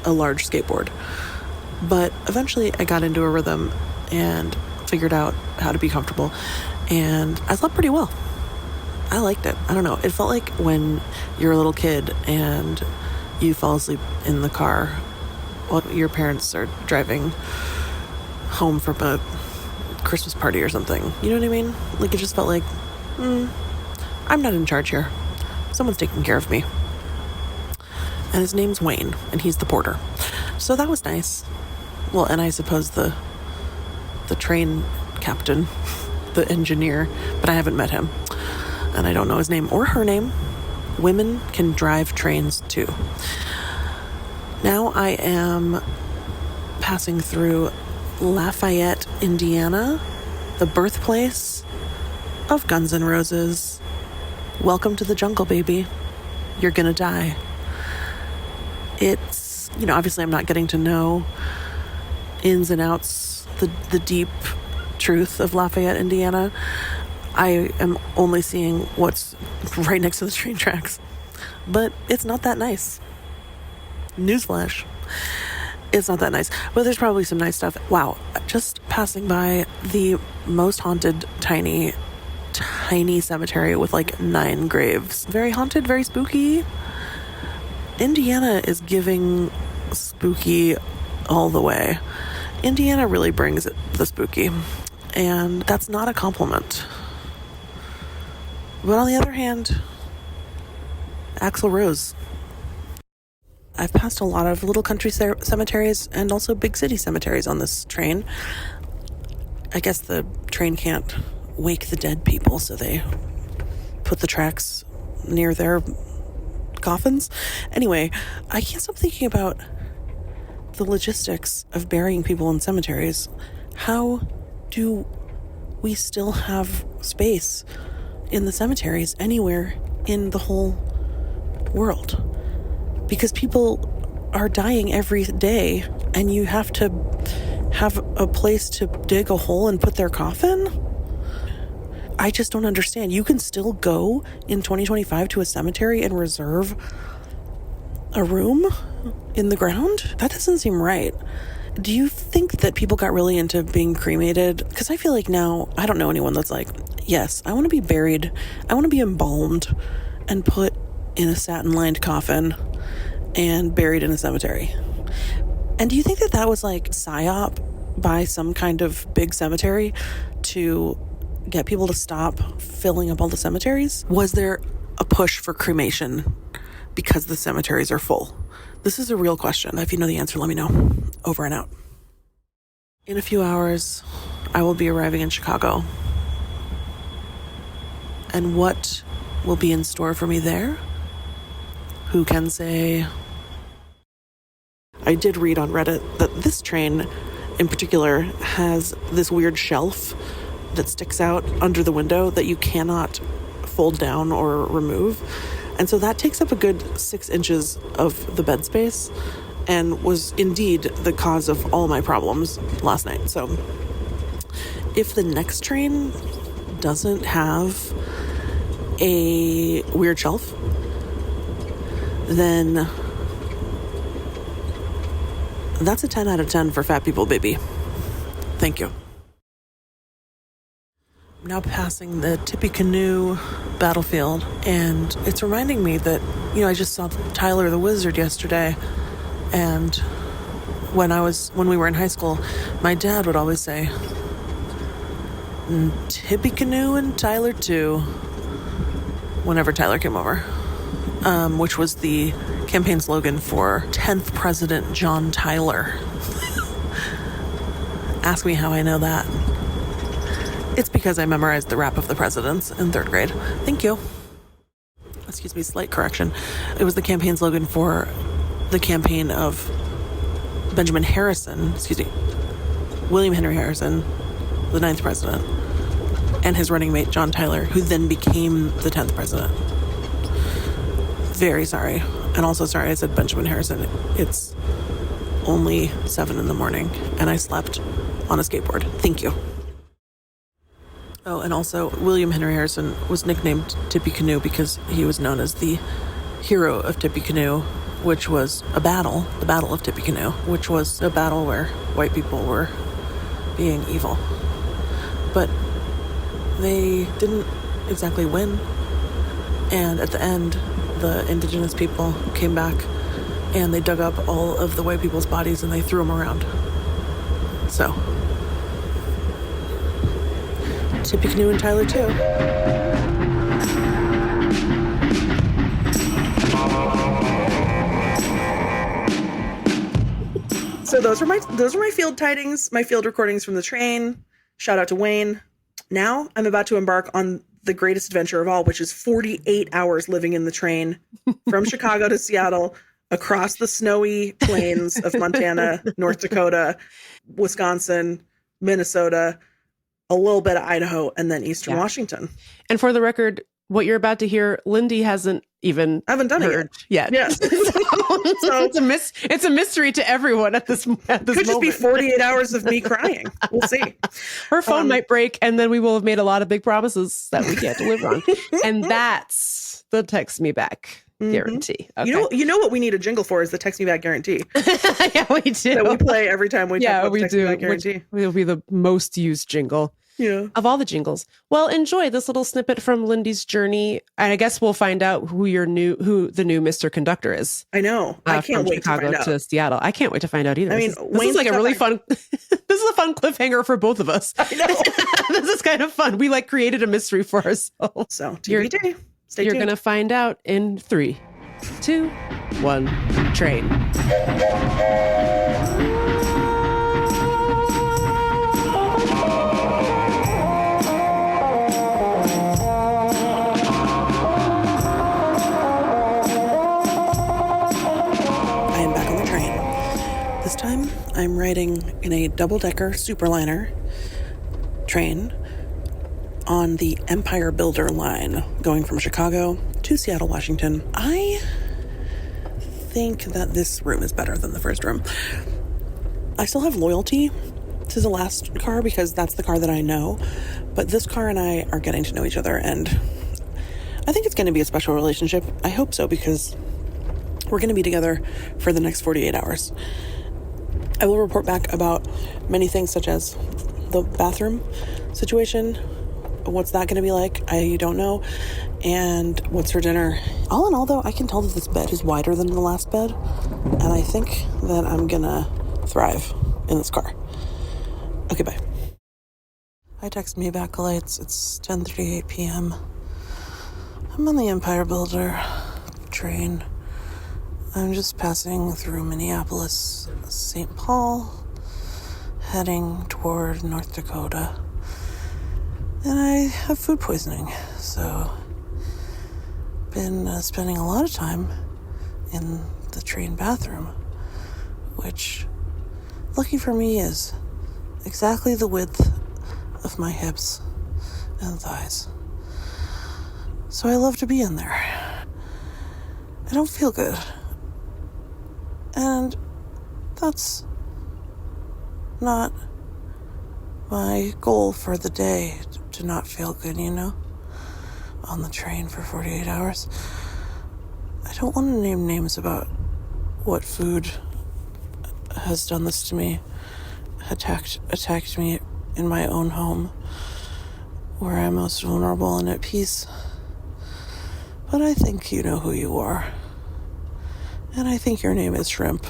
a large skateboard. But eventually I got into a rhythm and figured out how to be comfortable. And I slept pretty well. I liked it. I don't know. It felt like when you're a little kid and you fall asleep in the car while your parents are driving home from a Christmas party or something. You know what I mean? Like, it just felt like, I'm not in charge here. Someone's taking care of me. And his name's Wayne, and he's the porter. So that was nice. Well, and I suppose the train captain, the engineer, but I haven't met him. And I don't know his name or her name. Women can drive trains too. Now I am passing through Lafayette, Indiana, the birthplace of Guns N' Roses. Welcome to the jungle, baby. You're gonna die. It's, obviously I'm not getting to know ins and outs, the deep truth of Lafayette, Indiana. I am only seeing what's right next to the train tracks. But it's not that nice. Newsflash. It's not that nice. But there's probably some nice stuff. Wow. Just passing by the most haunted tiny cemetery with like 9 graves. Very haunted, very spooky. Indiana is giving spooky all the way. Indiana really brings the spooky. And that's not a compliment. But on the other hand, Axl Rose. I've passed a lot of little country cemeteries and also big city cemeteries on this train. I guess the train can't wake the dead people, so they put the tracks near their coffins. Anyway, I can't stop thinking about the logistics of burying people in cemeteries. How do we still have space in the cemeteries anywhere in the whole world? Because people are dying every day and you have to have a place to dig a hole and put their coffin? I just don't understand. You can still go in 2025 to a cemetery and reserve a room in the ground? That doesn't seem right. Do you think that people got really into being cremated? Because I feel like now, I don't know anyone that's like, yes, I want to be buried, I want to be embalmed and put in a satin-lined coffin and buried in a cemetery. And do you think that was like psyop by some kind of big cemetery to get people to stop filling up all the cemeteries? Was there a push for cremation because the cemeteries are full? This is a real question. If you know the answer, let me know. Over and out. In a few hours, I will be arriving in Chicago. And what will be in store for me there? Who can say? I did read on Reddit that this train in particular has this weird shelf that sticks out under the window that you cannot fold down or remove. And so that takes up a good 6 inches of the bed space and was indeed the cause of all my problems last night. So if the next train doesn't have a weird shelf, then that's a 10 out of 10 for fat people, baby. Thank you. I'm now passing the Tippecanoe battlefield, and it's reminding me that, I just saw Tyler the Wizard yesterday, and when we were in high school, my dad would always say, Tippecanoe and Tyler too, whenever Tyler came over, which was the campaign slogan for 10th President John Tyler. Ask me how I know that. It's because I memorized the rap of the presidents in 3rd grade. Thank you. Excuse me, slight correction. It was the campaign slogan for the campaign of William Henry Harrison, the 9th president, and his running mate, John Tyler, who then became the 10th president. Very sorry. And also sorry I said Benjamin Harrison. It's only 7 a.m. and I slept on a skateboard. Thank you. Oh, and also William Henry Harrison was nicknamed Tippecanoe because he was known as the hero of Tippecanoe, which was the Battle of Tippecanoe, which was a battle where white people were being evil. But they didn't exactly win. And at the end, the indigenous people came back and they dug up all of the white people's bodies and they threw them around. So, Tippecanoe and Tyler too. So those are my field tidings, my field recordings from the train. Shout out to Wayne. Now I'm about to embark on the greatest adventure of all, which is 48 hours living in the train from Chicago to Seattle, across the snowy plains of Montana, North Dakota, Wisconsin, Minnesota, a little bit of Idaho, and then Eastern
Yeah.
Washington.
And for the record, what you're about to hear, Lindy hasn't even
I haven't done it
heard yet.
Yes.
So it's a mystery to everyone at this
Could
moment.
just be 48 hours of me crying. We'll see.
Her phone might break, and then we will have made a lot of big promises that we can't deliver on. And that's the text me back guarantee. Okay.
You know what we need a jingle for is the text me back guarantee
Yeah, we do.
that we play every time we talk about the
we
text me
do.
back
Which
guarantee.
will be the most used jingle
Yeah.
of all the jingles. Well, enjoy this little snippet from Lindy's journey, and I guess we'll find out who the new Mr. Conductor is.
I know. I can't
from
wait
Chicago
to find out.
Seattle. I can't wait to find out either.
I mean,
this is like a really fun. This is a fun cliffhanger for both of us.
I know.
This is kind of fun. We like created a mystery for ourselves.
So
You're-
TBD. Stay
You're
tuned.
gonna find out in 3, 2, 1. Train.
I am back on the train. This time, I'm riding in a double-decker superliner train on the Empire Builder line, going from Chicago to Seattle, Washington. I think that this room is better than the first room. I still have loyalty to the last car because that's the car that I know, but this car and I are getting to know each other, and I think it's going to be a special relationship. I hope so, because we're going to be together for the next 48 hours. I will report back about many things, such as the bathroom situation. What's that going to be like? I don't know. And what's for dinner? All in all, though, I can tell that this bed is wider than the last bed. And I think that I'm going to thrive in this car. Okay, bye. Hi, text me back, lights. It's 10:38 p.m. I'm on the Empire Builder train. I'm just passing through Minneapolis, St. Paul, heading toward North Dakota. And I have food poisoning, so been spending a lot of time in the train bathroom, which, lucky for me, is exactly the width of my hips and thighs. So I love to be in there. I don't feel good. And that's not my goal for the day, to not feel good, you know, on the train for 48 hours. I don't want to name names about what food has done this to me, attacked me in my own home, where I'm most vulnerable and at peace. But I think you know who you are. And I think your name is Shrimp,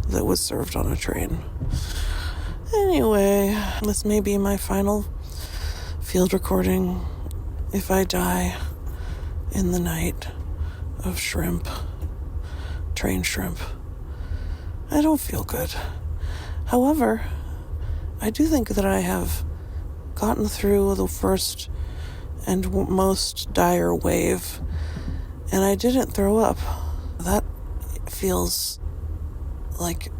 that was served on a train. Anyway, this may be my final field recording if I die in the night of shrimp, train shrimp. I don't feel good. However, I do think that I have gotten through the first and most dire wave, and I didn't throw up. That feels like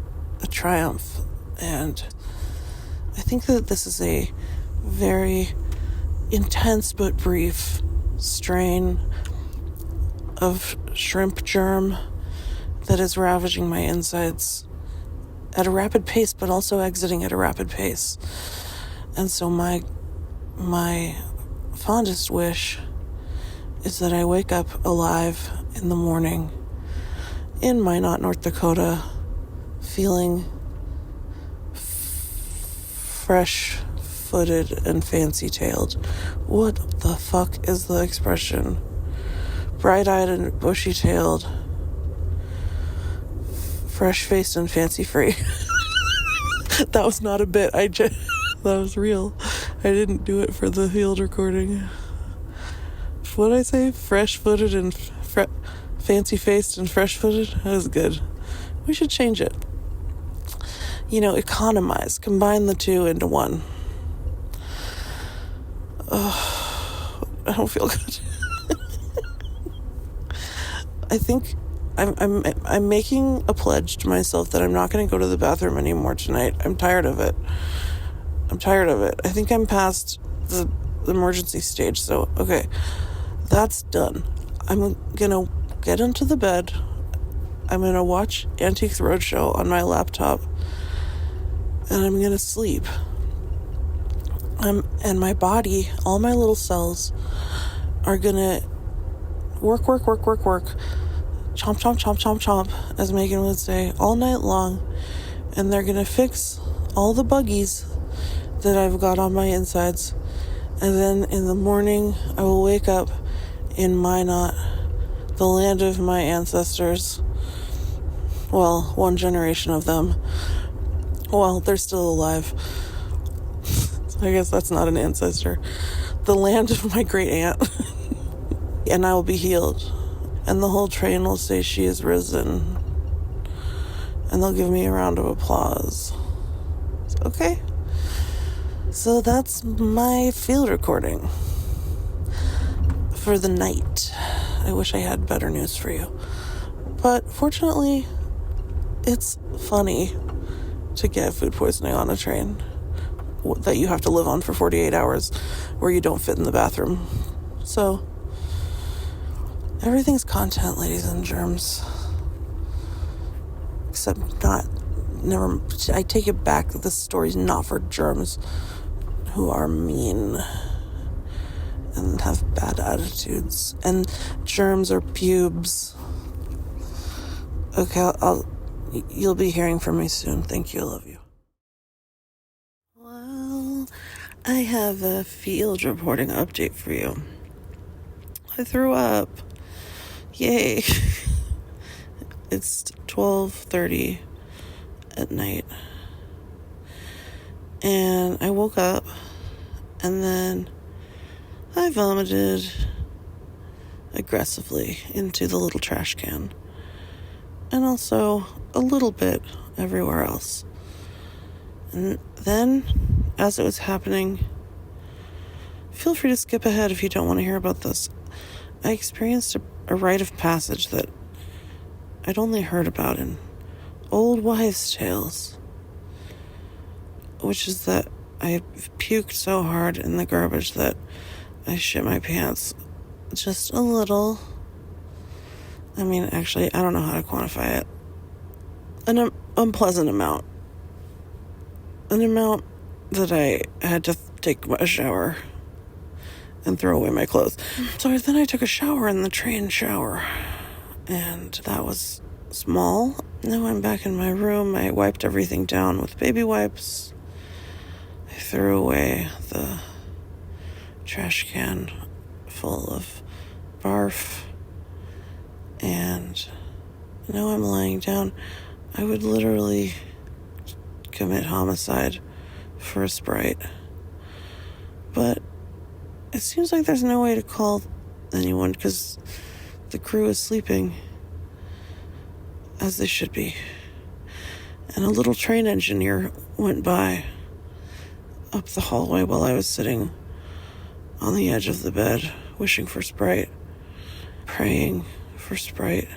a triumph, and I think that this is a very intense but brief strain of shrimp germ that is ravaging my insides at a rapid pace, but also exiting at a rapid pace. And so my fondest wish is that I wake up alive in the morning in Minot, North Dakota, feeling fresh-footed and fancy-tailed. What the fuck is the expression? Bright-eyed and bushy-tailed, fresh-faced and fancy-free. That was not a bit. That was real. I didn't do it for the field recording. What did I say? Fresh-footed and fancy-faced and fresh-footed? That was good. We should change it. You know, economize. Combine the two into one. I don't feel good. I think I'm making a pledge to myself that I'm not going to go to the bathroom anymore tonight. I'm tired of it. I'm tired of it. I think I'm past the emergency stage. So, okay, that's done. I'm gonna get into the bed. I'm gonna watch Antiques Roadshow on my laptop. And I'm gonna sleep. And my body, all my little cells, are gonna work. Chomp, chomp, chomp, chomp, chomp, as Megan would say, all night long. And they're gonna fix all the buggies that I've got on my insides. And then in the morning, I will wake up in Minot, the land of my ancestors. Well, one generation of them. Well, they're still alive. I guess that's not an ancestor. The land of my great aunt. And I will be healed. And the whole train will say she is risen. And they'll give me a round of applause. Okay. So that's my field recording for the night. I wish I had better news for you. But fortunately, it's funny to get food poisoning on a train that you have to live on for 48 hours where you don't fit in the bathroom. So, everything's content, ladies and germs. Except I take it back. This story's not for germs who are mean and have bad attitudes. And germs are pubes. Okay, you'll be hearing from me soon. Thank you. I love you. Well, I have a field reporting update for you. I threw up. Yay. It's 12:30 at night. And I woke up and then I vomited aggressively into the little trash can. And also a little bit everywhere else. And then, as it was happening, feel free to skip ahead if you don't want to hear about this. I experienced a rite of passage that I'd only heard about in old wives' tales, which is that I puked so hard in the garbage that I shit my pants just a little. I mean, actually, I don't know how to quantify it. An unpleasant amount. An amount that I had to take a shower and throw away my clothes. So then I took a shower in the train shower. And that was small. Now I'm back in my room. I wiped everything down with baby wipes. I threw away the trash can full of barf. And now I'm lying down. I would literally commit homicide for a Sprite. But it seems like there's no way to call anyone because the crew is sleeping, as they should be. And a little train engineer went by up the hallway while I was sitting on the edge of the bed, wishing for Sprite, praying for Sprite.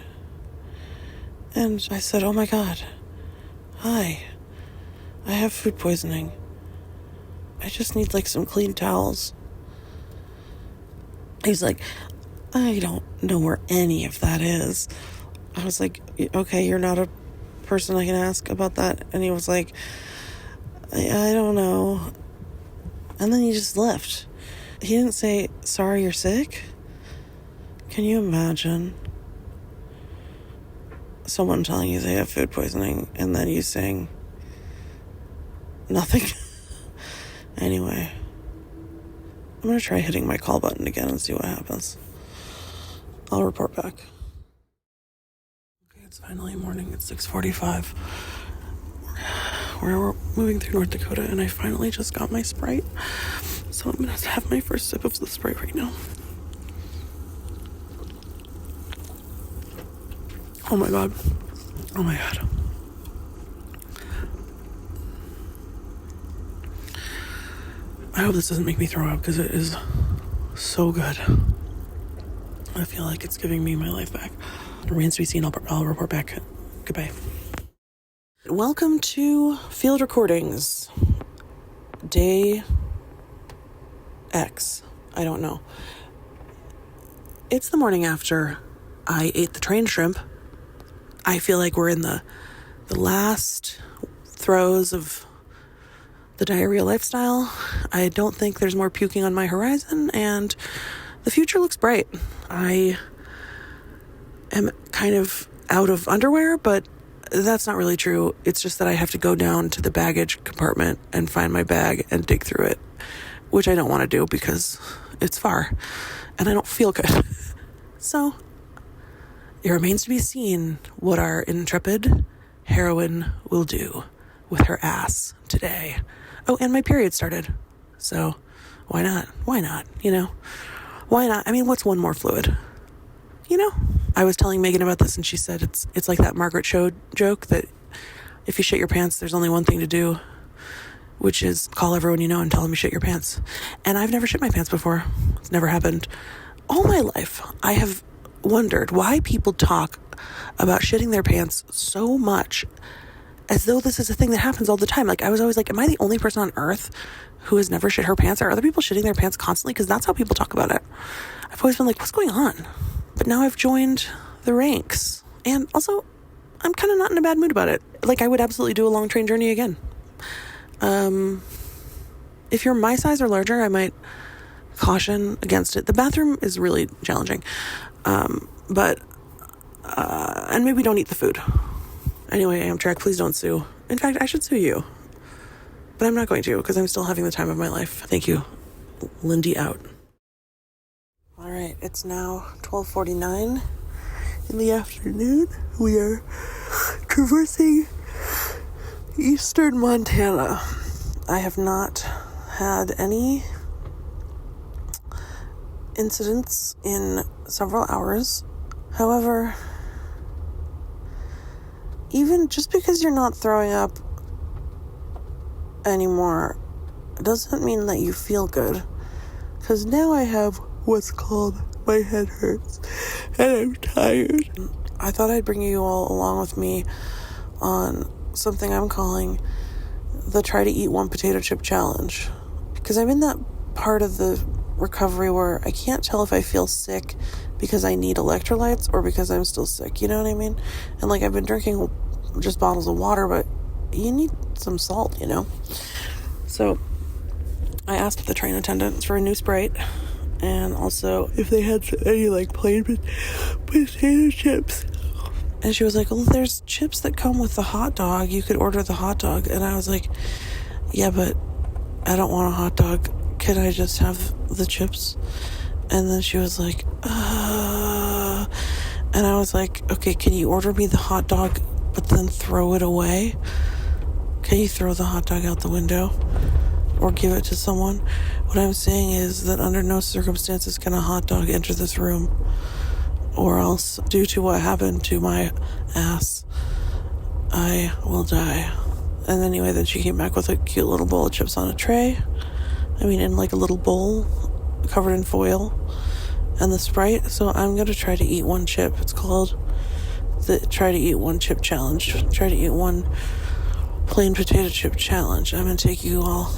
And I said, "Oh my God, hi, I have food poisoning. I just need some clean towels." He's like, "I don't know where any of that is." I was like, "Okay, you're not a person I can ask about that." And he was like, I don't know. And then he just left. He didn't say, "Sorry, you're sick." Can you imagine someone telling you they have food poisoning and then you saying nothing? Anyway, I'm going to try hitting my call button again and see what happens. I'll report back. Okay, it's finally morning. It's 6:45. We're moving through North Dakota, and I finally just got my Sprite. So I'm going to have my first sip of the Sprite right now. Oh my God. Oh my God. I hope this doesn't make me throw up because it is so good. I feel like it's giving me my life back. Remains to be seen. I'll report back. Goodbye. Welcome to Field Recordings. day X. I don't know. It's the morning after I ate the train shrimp. I feel like we're in the last throes of the diarrhea lifestyle. I don't think there's more puking on my horizon, and the future looks bright. I am kind of out of underwear, but that's not really true. It's just that I have to go down to the baggage compartment and find my bag and dig through it, which I don't want to do because it's far and I don't feel good. So it remains to be seen what our intrepid heroine will do with her ass today. Oh, and my period started. So why not? Why not? You know, why not? I mean, what's one more fluid? You know, I was telling Megan about this and she said it's like that Margaret Cho joke that if you shit your pants, there's only one thing to do, which is call everyone you know and tell them you shit your pants. And I've never shit my pants before. It's never happened. All my life, I have wondered why people talk about shitting their pants so much as though this is a thing that happens all the time. Like, I was always like, am I the only person on earth who has never shit her pants? Are other people shitting their pants constantly? Because that's how people talk about it. I've always been like, what's going on? But now I've joined the ranks. And also, I'm kind of not in a bad mood about it. Like, I would absolutely do a long train journey again. If you're my size or larger, I might caution against it. The bathroom is really challenging. And maybe don't eat the food. Anyway, Amtrak, please don't sue. In fact, I should sue you. But I'm not going to because I'm still having the time of my life. Thank you. Lindy out. All right, it's now 12:49 in the afternoon. We are traversing eastern Montana. I have not had any incidents in several hours. However, even just because you're not throwing up anymore doesn't mean that you feel good. Because now I have what's called my head hurts and I'm tired. I thought I'd bring you all along with me on something I'm calling the try to eat one potato chip challenge. Because I'm in that part of the recovery where I can't tell if I feel sick because I need electrolytes or because I'm still sick, you know what I mean? And like, I've been drinking just bottles of water, but you need some salt, you know? So I asked the train attendants for a new Sprite and also if they had any like plain potato chips. And she was like, well, there's chips that come with the hot dog. You could order the hot dog. And I was like, yeah, but I don't want a hot dog. Can I just have the chips? And then she was like, and I was like, okay, can you order me the hot dog, but then throw it away? Can you throw the hot dog out the window or give it to someone? What I'm saying is that under no circumstances can a hot dog enter this room, or else, due to what happened to my ass, I will die. And anyway, then she came back with a cute little bowl of chips on a tray. I mean, in like a little bowl covered in foil, and the Sprite. So I'm going to try to eat one chip. It's called the Try to Eat One Chip Challenge. Try to eat one plain potato chip challenge. I'm going to take you all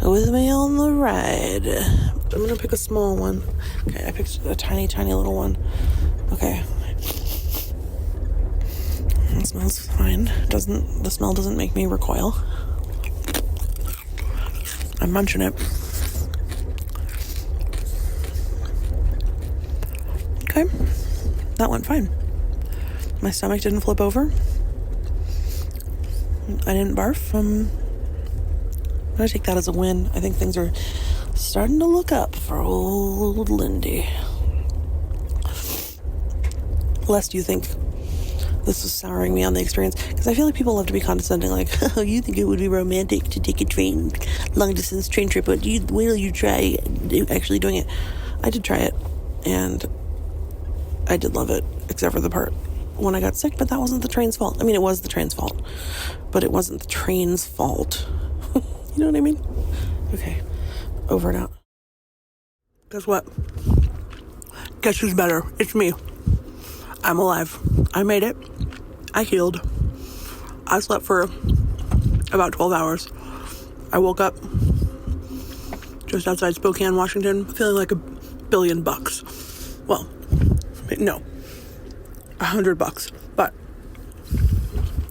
with me on the ride. I'm going to pick a small one. Okay, I picked a tiny, tiny little one. Okay. It smells fine. The smell doesn't make me recoil. I'm munching it. Okay. That went fine. My stomach didn't flip over. I didn't barf. I'm gonna take that as a win. I think things are starting to look up for old Lindy. Lest you think this was souring me on the experience, because I feel like people love to be condescending, like, oh, you think it would be romantic to take a long distance train trip, but wait till you try actually doing it. I did try it, and I did love it, except for the part when I got sick, but that wasn't the train's fault. I mean, it was the train's fault, but it wasn't the train's fault. You know what I mean? Okay, over and out. Guess what? Guess who's better? It's me. I'm alive. I made it. I healed. I slept for about 12 hours.
I woke up just outside Spokane, Washington, feeling like $1 billion. Well, no, $100. But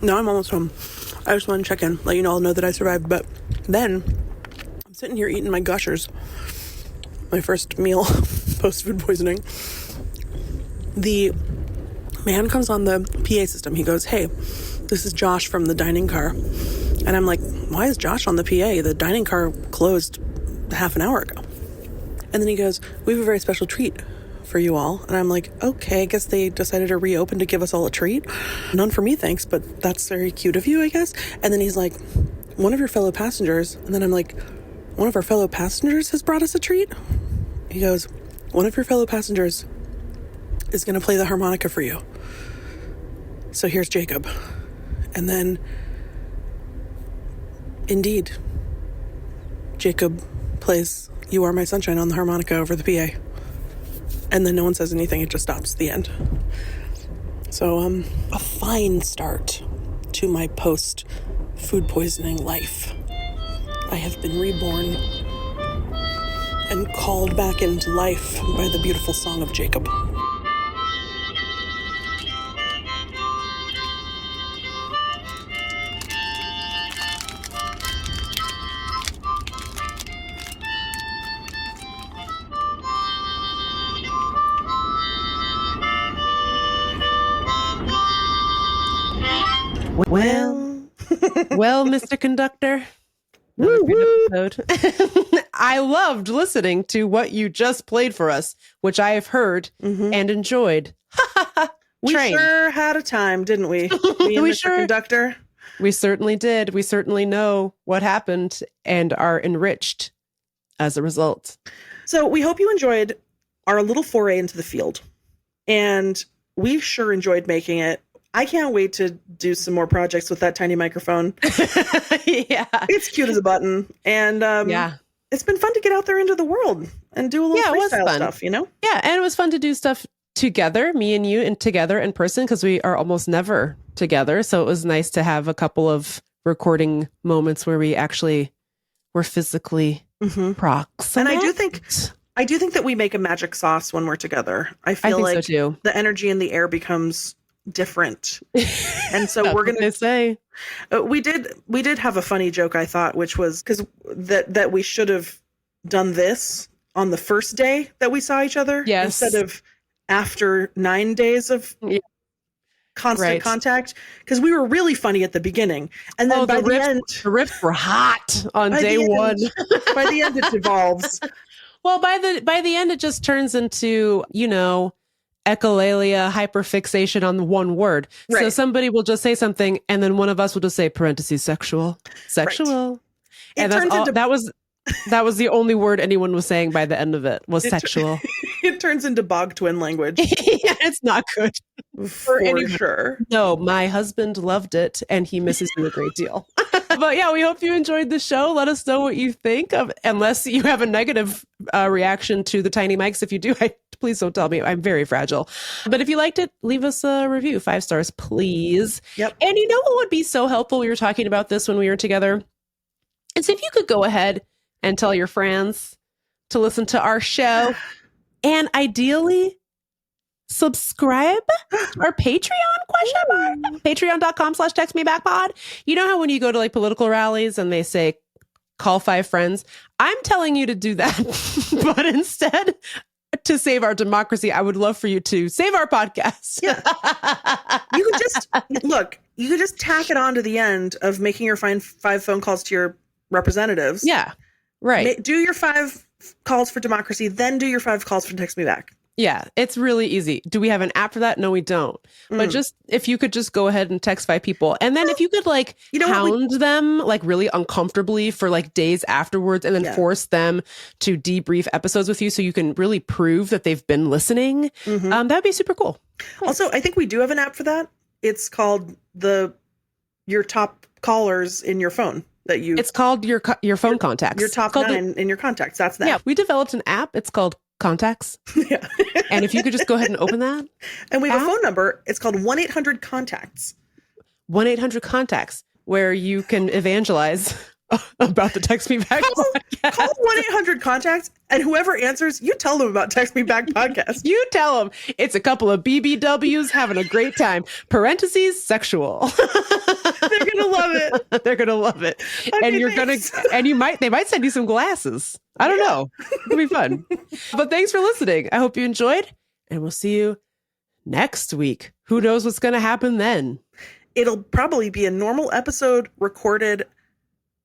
now I'm almost home. I just want to check in, let you all know that I survived. But then I'm sitting here eating my gushers, my first meal post food poisoning. The man comes on the PA system. He goes, "Hey, this is Josh from the dining car." And I'm like, "Why is Josh on the PA? The dining car closed half an hour ago." And then he goes, "We have a very special treat for you all." And I'm like, "Okay, I guess they decided to reopen to give us all a treat. None for me, thanks, but that's very cute of you, I guess." And then he's like, "One of your fellow passengers." And then I'm like, "One of our fellow passengers has brought us a treat?" He goes, "One of your fellow passengers is going to play the harmonica for you. So here's Jacob." And then, indeed, Jacob plays "You Are My Sunshine" on the harmonica over the PA. And then no one says anything, it just stops, the end. So, a fine start to my post-food poisoning life. I have been reborn and called back into life by the beautiful song of Jacob.
Well, well, Mr. Conductor. Another great episode. I loved listening to what you just played for us, which I have heard and enjoyed.
We
Train.
sure had a time, didn't we? Me and
We
Mr.
sure-
Conductor.
We certainly did. We certainly know what happened and are enriched as a result.
So we hope you enjoyed our little foray into the field. And we sure enjoyed making it. I can't wait to do some more projects with that tiny microphone.
Yeah.
It's cute as a button. And
Yeah.
it's been fun to get out there into the world and do a little
Yeah, it was
freestyle
fun.
stuff, you know?
Yeah. And it was fun to do stuff together, me and you, and together in person, because we are almost never together. So it was nice to have a couple of recording moments where we actually were physically proximate.
And I do think that we make a magic sauce when we're together. I
I
feel
think so
like
too.
the energy in the air becomes different. And so
That's
we're
what
going
they
to
say.
we did have a funny joke, I thought, which was because that we should have done this on the first day that we saw each other
Yes.
instead of after 9 days of
Yeah.
constant
Right.
contact, because we were really funny at the beginning, and then by the end
The riffs were hot on
by
day
the
one.
end- by the end it devolves.
Well, by the end, it just turns into, echolalia, hyperfixation on the one word. So
Right.
somebody will just say something, and then one of us will just say parentheses sexual.
It
And that's
turns
all,
into
that was the only word anyone was saying by the end of it was sexual.
it turns into bog twin language
Yeah, it's not good.
for
anyone.
sure.
No, my husband loved it, and he misses you a great deal. But yeah, we hope you enjoyed the show. Let us know what you think of, unless you have a negative reaction to the tiny mics. If you do, please don't tell me. I'm very fragile. But if you liked it, leave us a review. 5 stars, please.
Yep.
And you know what would be so helpful? We were talking about this when we were together. Is if you could go ahead and tell your friends to listen to our show, and ideally subscribe to our Patreon ? Patreon.com/textmebackpod. You know how when you go to like political rallies and they say call 5 friends? I'm telling you to do that. But instead, to save our democracy, I would love for you to save our podcast.
Yeah. You could just tack it on to the end of making your 5 phone calls to your representatives.
Yeah. Right.
Do your 5 calls for democracy, then do your 5 calls for Text Me Back.
Yeah, it's really easy. Do we have an app for that? No, we don't. But just if you could just go ahead and text 5 people, and then if you could hound them really uncomfortably for days afterwards, and then force them to debrief episodes with you, so you can really prove that they've been listening. That'd be super cool.
Also, I think we do have an app for that. It's called your top callers in your phone that you.
It's called your phone contacts.
Your top 9 in your contacts. That's that.
Yeah, we developed an app. It's called Contacts.
Yeah.
And if you could just go ahead and open that.
And we have a phone number. It's called 1-800-CONTACTS.
1-800-CONTACTS, where you can evangelize about the Text Me Back podcast.
Call 1-800-CONTACT, and whoever answers, you tell them about Text Me Back podcast.
You tell them it's a couple of BBWs having a great time. Parentheses, sexual.
They're gonna love it.
They're gonna love it.
Okay,
And you're
thanks.
they might send you some glasses. I don't know. It'll be fun. But thanks for listening. I hope you enjoyed, and we'll see you next week. Who knows what's gonna happen then?
It'll probably be a normal episode recorded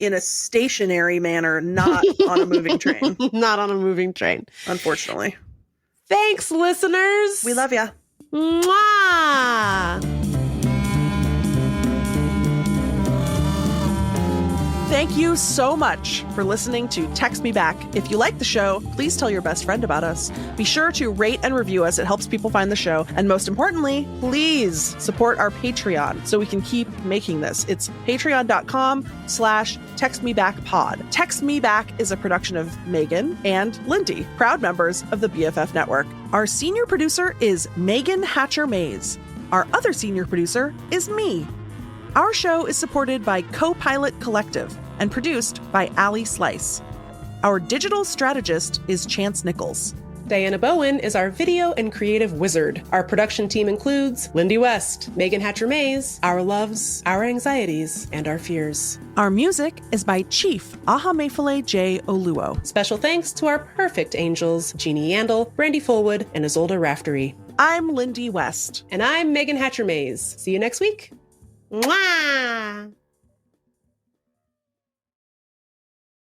in a stationary manner, not on a moving train,
Not on a moving train.
unfortunately.
Thanks, listeners.
We love ya.
Mwah!
Thank you so much for listening to Text Me Back. If you like the show, please tell your best friend about us. Be sure to rate and review us. It helps people find the show. And most importantly, please support our Patreon so we can keep making this. It's patreon.com/textmebackpod. Text Me Back is a production of Megan and Lindy, proud members of the BFF Network. Our senior producer is Megan Hatcher-Mays. Our other senior producer is me. Our show is supported by Co-Pilot Collective and produced by Allie Slice. Our digital strategist is Chance Nichols.
Diana Bowen is our video and creative wizard. Our production team includes Lindy West, Megan Hatcher-Mays, our loves, our anxieties, and our fears.
Our music is by Chief Ahamefule J. Oluo.
Special thanks to our perfect angels, Jeannie Yandel, Brandy Fullwood, and Isolde Raftery.
I'm Lindy West.
And I'm Megan Hatcher-Mays. See you next week. Mwah!